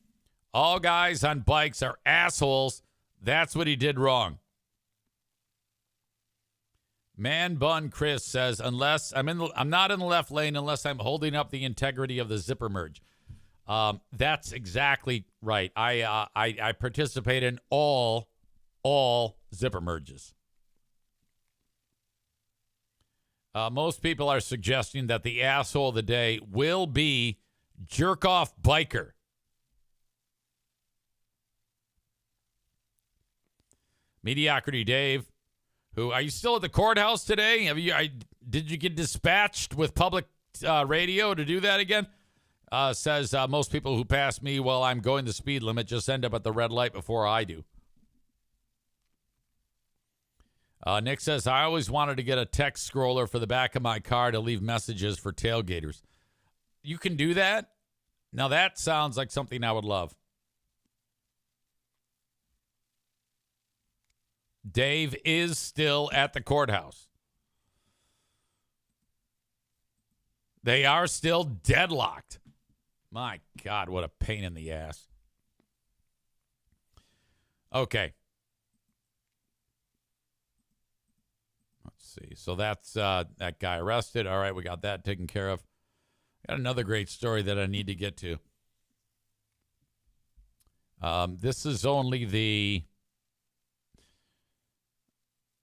all guys on bikes are assholes. That's what he did wrong. Man Bun Chris says, unless I'm not in the left lane unless I'm holding up the integrity of the zipper merge. That's exactly right. I participate in all zipper merges. Most people are suggesting that the asshole of the day will be jerk-off biker. Mediocrity Dave, who, are you still at the courthouse today? Did you get dispatched with public radio to do that again? Says most people who pass me while I'm going the speed limit just end up at the red light before I do. Nick says, I always wanted to get a text scroller for the back of my car to leave messages for tailgaters. You can do that? Now that sounds like something I would love. Dave is still at the courthouse. They are still deadlocked. My God, what a pain in the ass. Okay. Let's see. So that's that guy arrested. All right, we got that taken care of. Got another great story that I need to get to. This is only the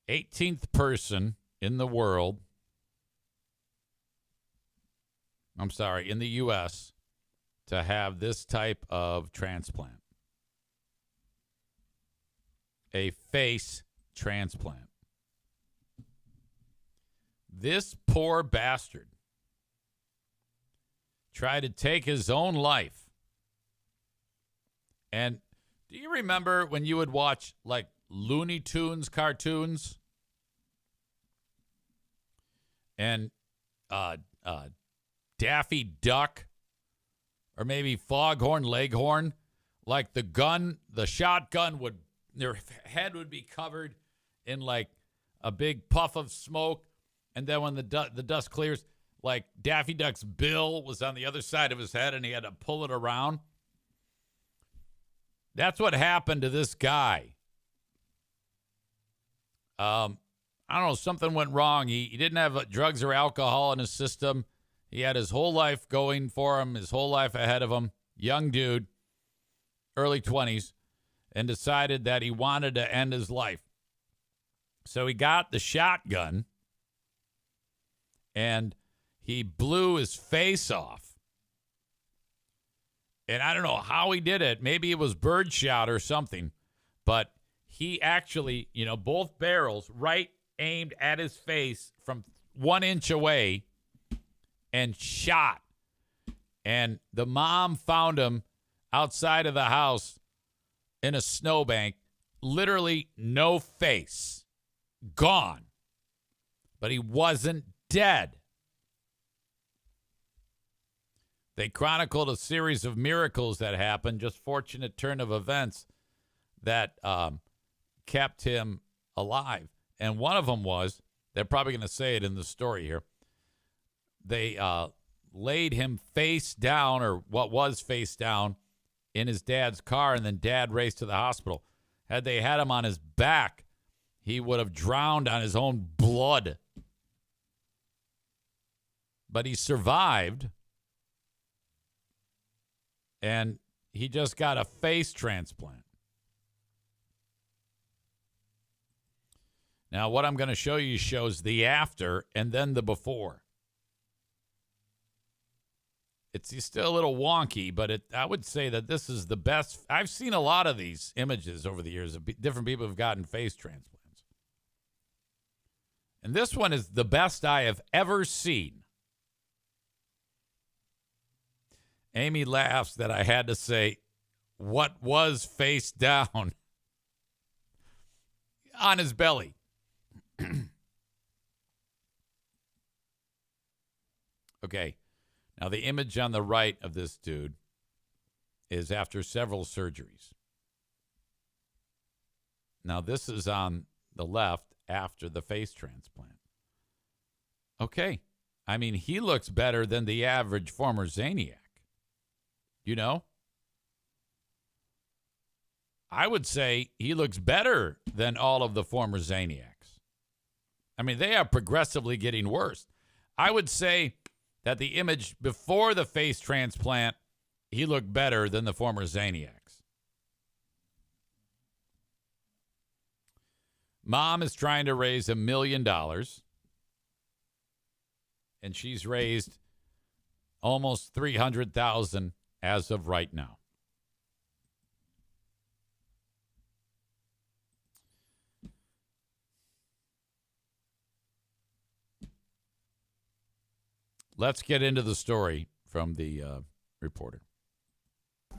18th person in the world, in the U.S., to have this type of transplant. A face transplant. This poor bastard tried to take his own life. And do you remember when you would watch like Looney Tunes cartoons? And Daffy Duck, or maybe Foghorn Leghorn, like the shotgun their head would be covered in like a big puff of smoke. And then when the dust clears, like Daffy Duck's bill was on the other side of his head and he had to pull it around. That's what happened to this guy. I don't know, something went wrong. He didn't have drugs or alcohol in his system. He had his whole life going for him, his whole life ahead of him. Young dude, early 20s, and decided that he wanted to end his life. So he got the shotgun and he blew his face off. And I don't know how he did it. Maybe it was birdshot or something. But he actually, both barrels right aimed at his face from 1 inch away and shot. And the mom found him outside of the house in a snowbank, literally no face, gone. But he wasn't dead. They chronicled a series of miracles that happened, just fortunate turn of events that kept him alive. And one of them was, they're probably going to say it in the story here, they laid him face down, or what was face down, in his dad's car, and then Dad raced to the hospital. Had they had him on his back, he would have drowned on his own blood. But he survived, and he just got a face transplant. Now, what I'm going to show you shows the after and then the before. It's still a little wonky, but I would say that this is the best. I've seen a lot of these images over the years of different people who've gotten face transplants. And this one is the best I have ever seen. Amy laughs that I had to say, what was face down on his belly? Okay. Now, the image on the right of this dude is after several surgeries. Now, this is on the left after the face transplant. Okay. I mean, he looks better than the average former Zaniac. I would say he looks better than all of the former Zaniacs. I mean, they are progressively getting worse. I would say that the image before the face transplant, he looked better than the former Zaniacs. Mom is trying to raise $1 million, and she's raised almost $300,000 as of right now. Let's get into the story from the reporter.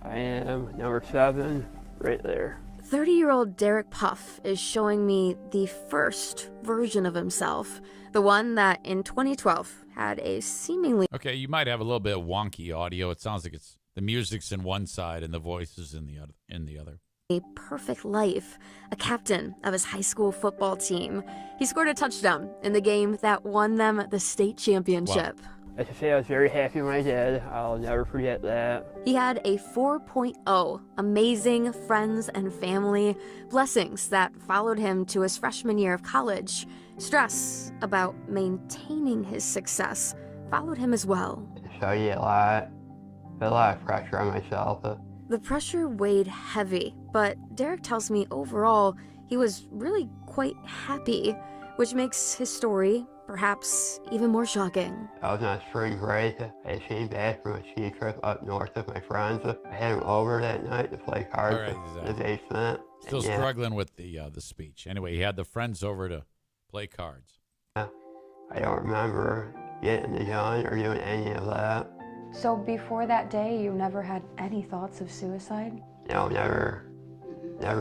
I am number 7, right there. 30-year-old Derek Puff is showing me the first version of himself, the one that in 2012 had a seemingly... Okay, you might have a little bit of wonky audio. It sounds like the music's in one side and the voice is in the other. A perfect life, a captain of his high school football team. He scored a touchdown in the game that won them the state championship. Wow. I should say I was very happy when I did. I'll never forget that. He had a 4.0, amazing friends and family, blessings that followed him to his freshman year of college. Stress about maintaining his success followed him as well. So yeah, a lot of pressure on myself. The pressure weighed heavy, but Derek tells me overall, he was really quite happy, which makes his story perhaps even more shocking. I was on spring break. I came back from a ski trip up north with my friends. I had them over that night to play cards in the basement. Still struggling with the speech. Anyway, he had the friends over to play cards. I don't remember getting the gun or doing any of that. So before that day, you never had any thoughts of suicide? No, never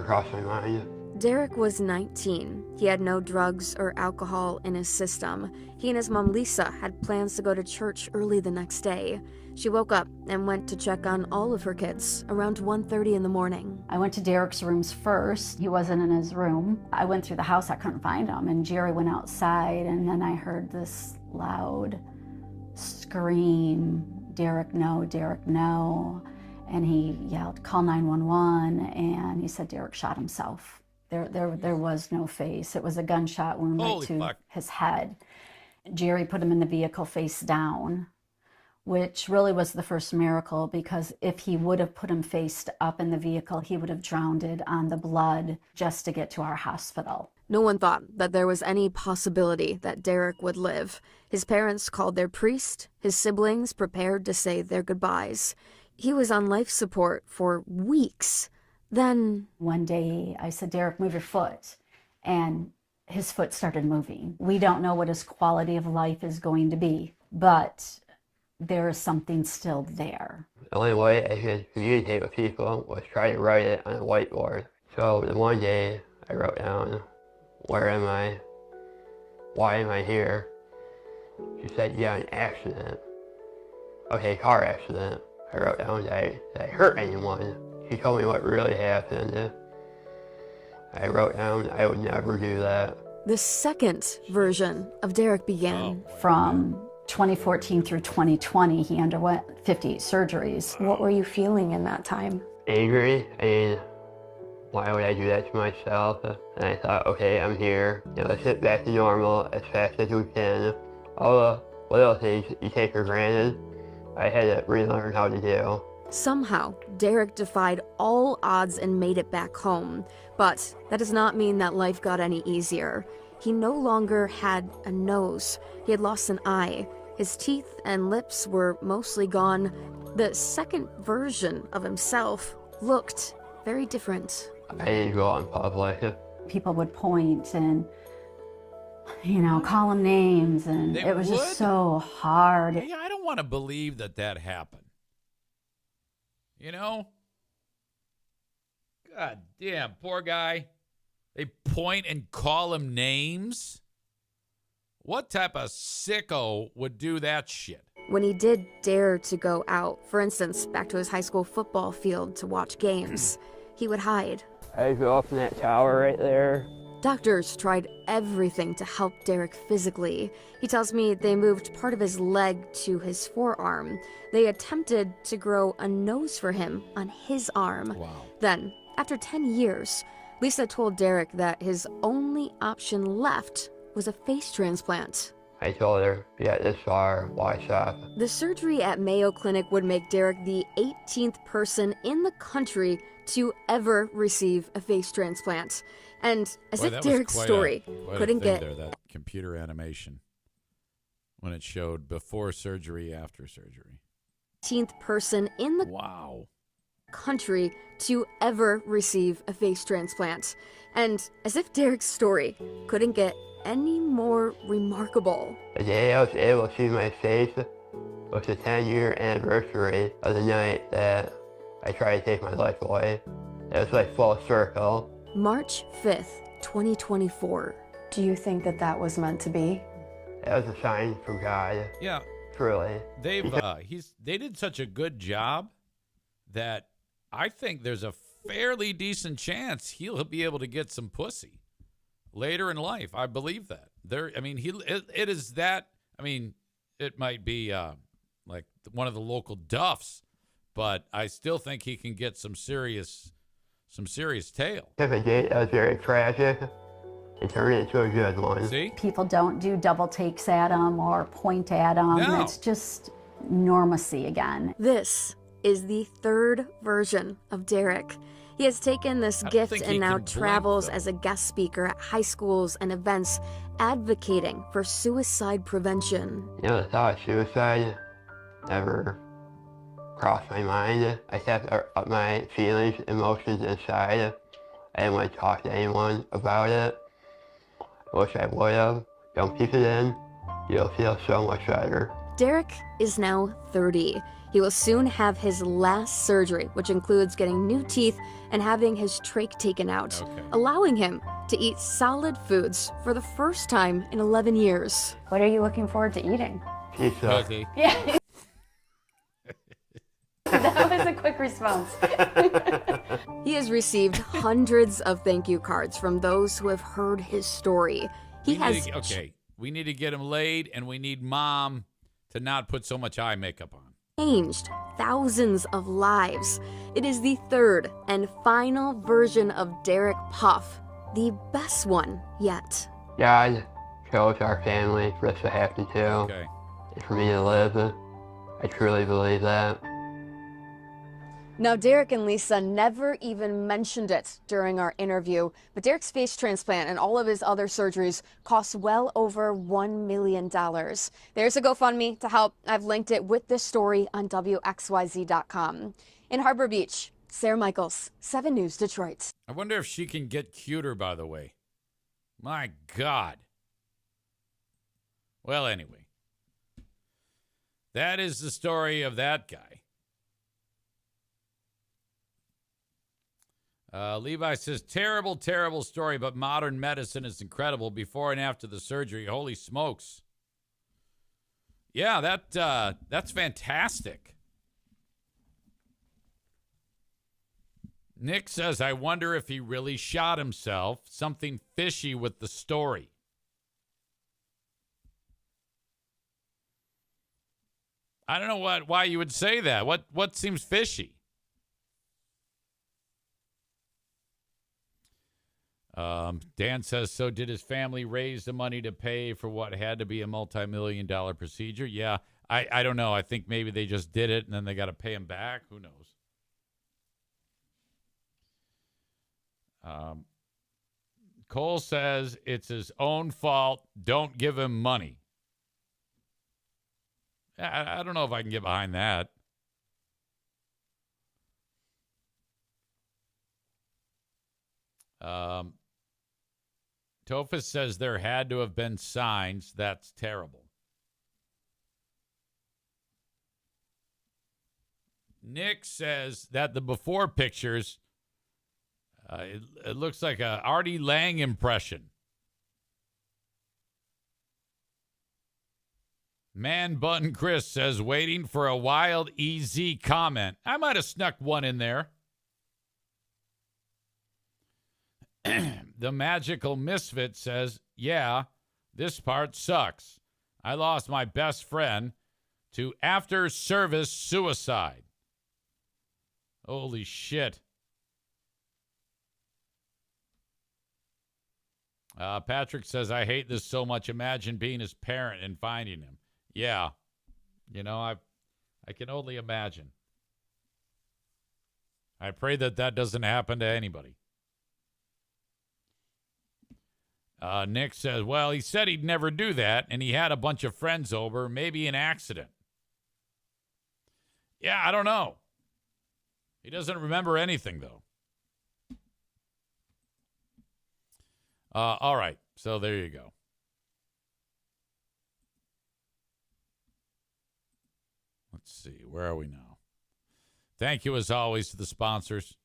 crossed my mind. Derek was 19. He had no drugs or alcohol in his system. He and his mom, Lisa, had plans to go to church early the next day. She woke up and went to check on all of her kids around 1:30 in the morning. I went to Derek's rooms first. He wasn't in his room. I went through the house. I couldn't find him. And Jerry went outside, and then I heard this loud scream, "Derek, no, Derek, no." And he yelled, "Call 911." And he said Derek shot himself. There was no face. It was a gunshot wound right to his head. Jerry put him in the vehicle face down, which really was the first miracle, because if he would have put him face up in the vehicle, he would have drowned on the blood just to get to our hospital. No one thought that there was any possibility that Derek would live. His parents called their priest. His siblings prepared to say their goodbyes. He was on life support for weeks. Then one day I said, "Derek, move your foot." And his foot started moving. We don't know what his quality of life is going to be, but there is something still there. The only way I could communicate with people was try to write it on a whiteboard. So the one day I wrote down, "Where am I? Why am I here?" She said, "Yeah, an accident." Okay, car accident. I wrote down that I hurt anyone. She told me what really happened. I wrote down I would never do that. The second version of Derek began. From 2014 through 2020, he underwent 58 surgeries. What were you feeling in that time? Angry. I mean, why would I do that to myself? And I thought, okay, I'm here. Let's get back to normal as fast as we can. All the little things you take for granted, I had to relearn how to do. Somehow, Derek defied all odds and made it back home. But that does not mean that life got any easier. He no longer had a nose. He had lost an eye. His teeth and lips were mostly gone. The second version of himself looked very different. I didn't go out in public. People would point and, call him names, and it was just so hard. Yeah, I don't want to believe that happened. God damn, poor guy. They point and call him names? What type of sicko would do that shit? When he did dare to go out, for instance, back to his high school football field to watch games, he would hide. I'd go up in that tower right there. Doctors tried everything to help Derek physically. He tells me they moved part of his leg to his forearm. They attempted to grow a nose for him on his arm. Wow. Then, after 10 years, Lisa told Derek that his only option left was a face transplant. I told her, "Yeah, this far, why stop?" The surgery at Mayo Clinic would make Derek the 18th person in the country to ever receive a face transplant. And as if Derek's story couldn't get... that computer animation when it showed before surgery, after surgery. 18th person in the country to ever receive a face transplant. And as if Derek's story couldn't get any more remarkable. The day I was able to see my face was the 10-year anniversary of the night that I tried to take my life away. It was like full circle. March 5th, 2024. Do you think that was meant to be? That was a sign from God. Yeah. Truly. They did such a good job that I think there's a fairly decent chance he'll be able to get some pussy later in life. I believe that. It might be like one of the local duffs, but I still think he can get some serious tail. If a date that was very tragic, it turned into a good one. See? People don't do double takes at him or point at him. No. It's just normacy again. This is the third version of Derek. He has taken this I don't gift think he and now can blink, travels though. as a guest speaker at high schools and events advocating for suicide prevention. You know, the thought of suicide never crossed my mind. I kept up my feelings, emotions inside. I didn't want to talk to anyone about it. I wish I would have. Don't keep it in. You'll feel so much better. Derek is now 30. He will soon have his last surgery, which includes getting new teeth and having his trach taken out, allowing him to eat solid foods for the first time in 11 years. What are you looking forward to eating? Pizza. Yeah. That was a quick response. He has received hundreds of thank you cards from those who have heard his story. We need to get him laid, and we need Mom to not put so much eye makeup on. Changed thousands of lives. It is the third and final version of Derek Puff, the best one yet. God chose our family for us to have to do. And for me to live. I truly believe that. Now, Derek and Lisa never even mentioned it during our interview, but Derek's face transplant and all of his other surgeries cost well over $1 million. There's a GoFundMe to help. I've linked it with this story on WXYZ.com. In Harbor Beach, Sarah Michaels, 7 News Detroit. I wonder if she can get cuter, by the way. My God. Well, anyway. That is the story of that guy. Levi says, terrible, terrible story, but modern medicine is incredible before and after the surgery. Holy smokes. Yeah, that's fantastic. Nick says, I wonder if he really shot himself. Something fishy with the story. I don't know why you would say that. What seems fishy? Dan says, so did his family raise the money to pay for what had to be a multi-million-dollar procedure? Yeah, I don't know. I think maybe they just did it and then they got to pay him back. Who knows? Cole says it's his own fault. Don't give him money. I don't know if I can get behind that. Tophus says there had to have been signs. That's terrible. Nick says that the before pictures, it looks like a Artie Lang impression. Man Bun Chris says, waiting for a wild EZ comment. I might have snuck one in there. The Magical Misfit says, yeah, this part sucks. I lost my best friend to after-service suicide. Holy shit. Patrick says, I hate this so much. Imagine being his parent and finding him. Yeah. You know, I can only imagine. I pray that doesn't happen to anybody. Nick says, well, he said he'd never do that, and he had a bunch of friends over, maybe an accident. Yeah, I don't know. He doesn't remember anything, though. All right, so there you go. Let's see, where are we now? Thank you, as always, to the sponsors.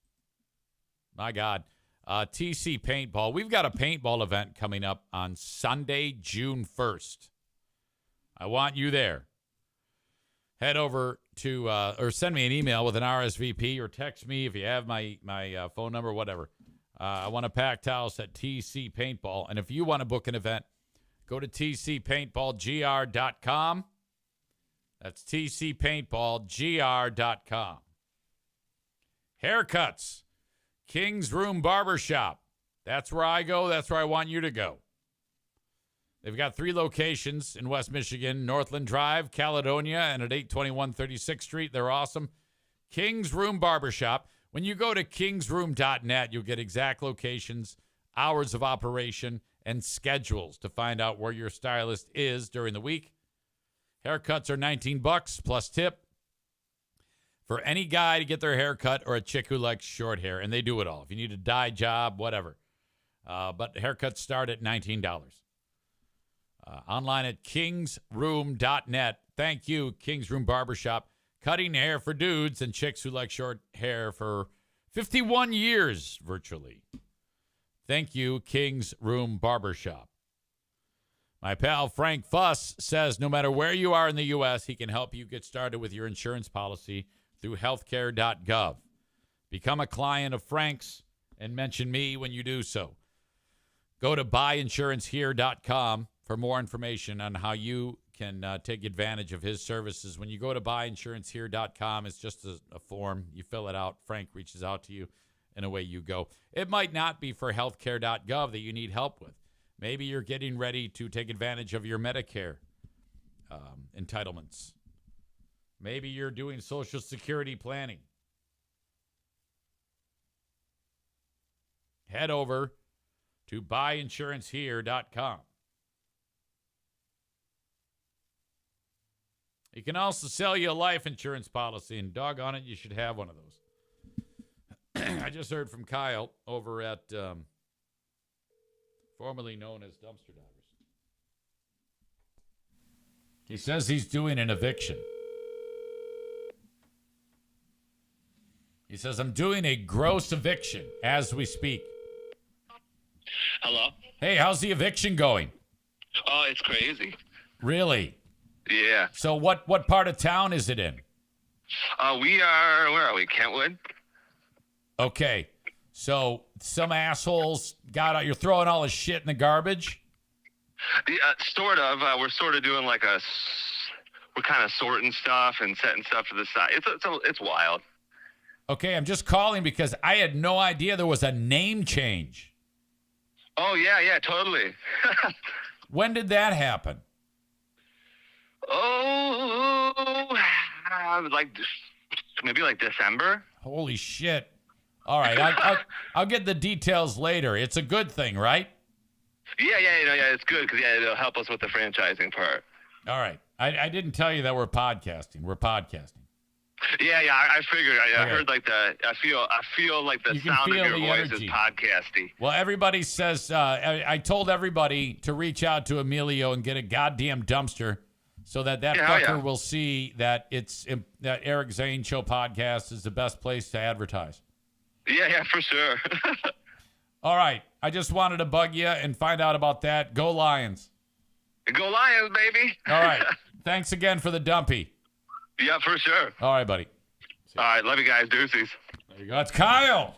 My God. TC Paintball. We've got a paintball event coming up on Sunday, June 1st. I want you there. Head over to, or send me an email with an RSVP or text me if you have my phone number, whatever. I want a packed house at TC Paintball. And if you want to book an event, go to tcpaintballgr.com. That's tcpaintballgr.com. Haircuts. King's Room Barbershop. That's where I go. That's where I want you to go. They've got 3 locations in West Michigan, Northland Drive, Caledonia, and at 821 36th Street. They're awesome. King's Room Barbershop. When you go to kingsroom.net, you'll get exact locations, hours of operation, and schedules to find out where your stylist is during the week. Haircuts are $19 plus tip for any guy to get their hair cut or a chick who likes short hair, and they do it all. If you need a dye job, whatever. But haircuts start at $19. Online at kingsroom.net. Thank you, Kings Room Barbershop. Cutting hair for dudes and chicks who like short hair for 51 years, virtually. Thank you, Kings Room Barbershop. My pal Frank Fuss says no matter where you are in the U.S., he can help you get started with your insurance policy through healthcare.gov. Become a client of Frank's and mention me when you do so. Go to buyinsurancehere.com for more information on how you can take advantage of his services. When you go to buyinsurancehere.com, it's just a form. You fill it out. Frank reaches out to you, and away you go. It might not be for healthcare.gov that you need help with. Maybe you're getting ready to take advantage of your Medicare entitlements. Maybe you're doing Social Security planning. Head over to buyinsurancehere.com. He can also sell you a life insurance policy, and doggone it, you should have one of those. I just heard from Kyle over at formerly known as Dumpster Divers. He says he's doing an eviction. He says, I'm doing a gross eviction as we speak. Hello? Hey, how's the eviction going? Oh, it's crazy. Really? Yeah. So what part of town is it in? Where are we? Kentwood? Okay. So some assholes got out. You're throwing all his shit in the garbage? Sort of. We're sort of doing like we're kind of sorting stuff and setting stuff to the side. It's wild. Okay, I'm just calling because I had no idea there was a name change. Oh, yeah, totally. When did that happen? Oh, maybe like December. Holy shit. All right, I'll get the details later. It's a good thing, right? Yeah, it's good because it'll help us with the franchising part. All right. I didn't tell you that we're podcasting. We're podcasting. Yeah, I figured. I heard like I feel like the sound of your voice energy is podcasty. Well, everybody says, I told everybody to reach out to Emilio and get a goddamn dumpster so that fucker will see that that Eric Zane Show podcast is the best place to advertise. Yeah, for sure. All right. I just wanted to bug you and find out about that. Go Lions. Go Lions, baby. All right. Thanks again for the dumpy. Yeah, for sure. All right, buddy. All right, love you guys. Deuces. There you go. It's Kyle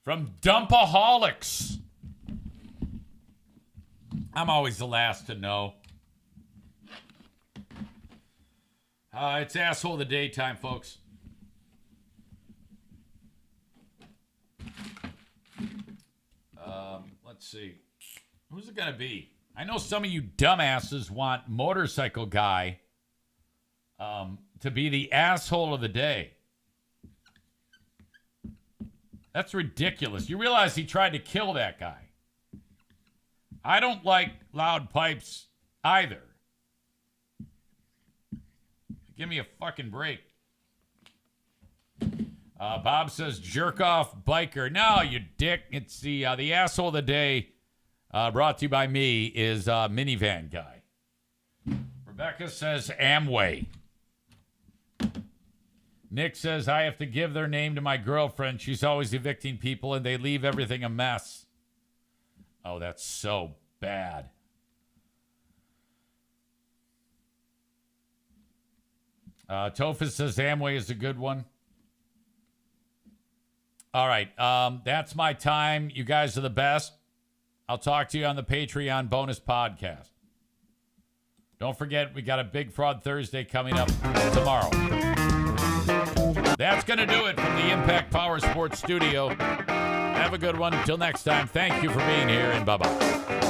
from Dumpaholics. I'm always the last to know. It's Asshole of the Daytime, folks. Let's see. Who's it going to be? I know some of you dumbasses want Motorcycle Guy to be the asshole of the day. That's ridiculous. You realize he tried to kill that guy. I don't like loud pipes either. Give me a fucking break. Bob says, jerk off biker. No, you dick. It's the asshole of the day brought to you by me is Minivan Guy. Rebecca says, Amway. Nick says, I have to give their name to my girlfriend. She's always evicting people and they leave everything a mess. Oh, that's so bad. Tofa says Amway is a good one. All right. That's my time. You guys are the best. I'll talk to you on the Patreon bonus podcast. Don't forget, we got a Big Fraud Thursday coming up tomorrow. That's going to do it from the Impact Power Sports Studio. Have a good one. Until next time, thank you for being here, and bye-bye.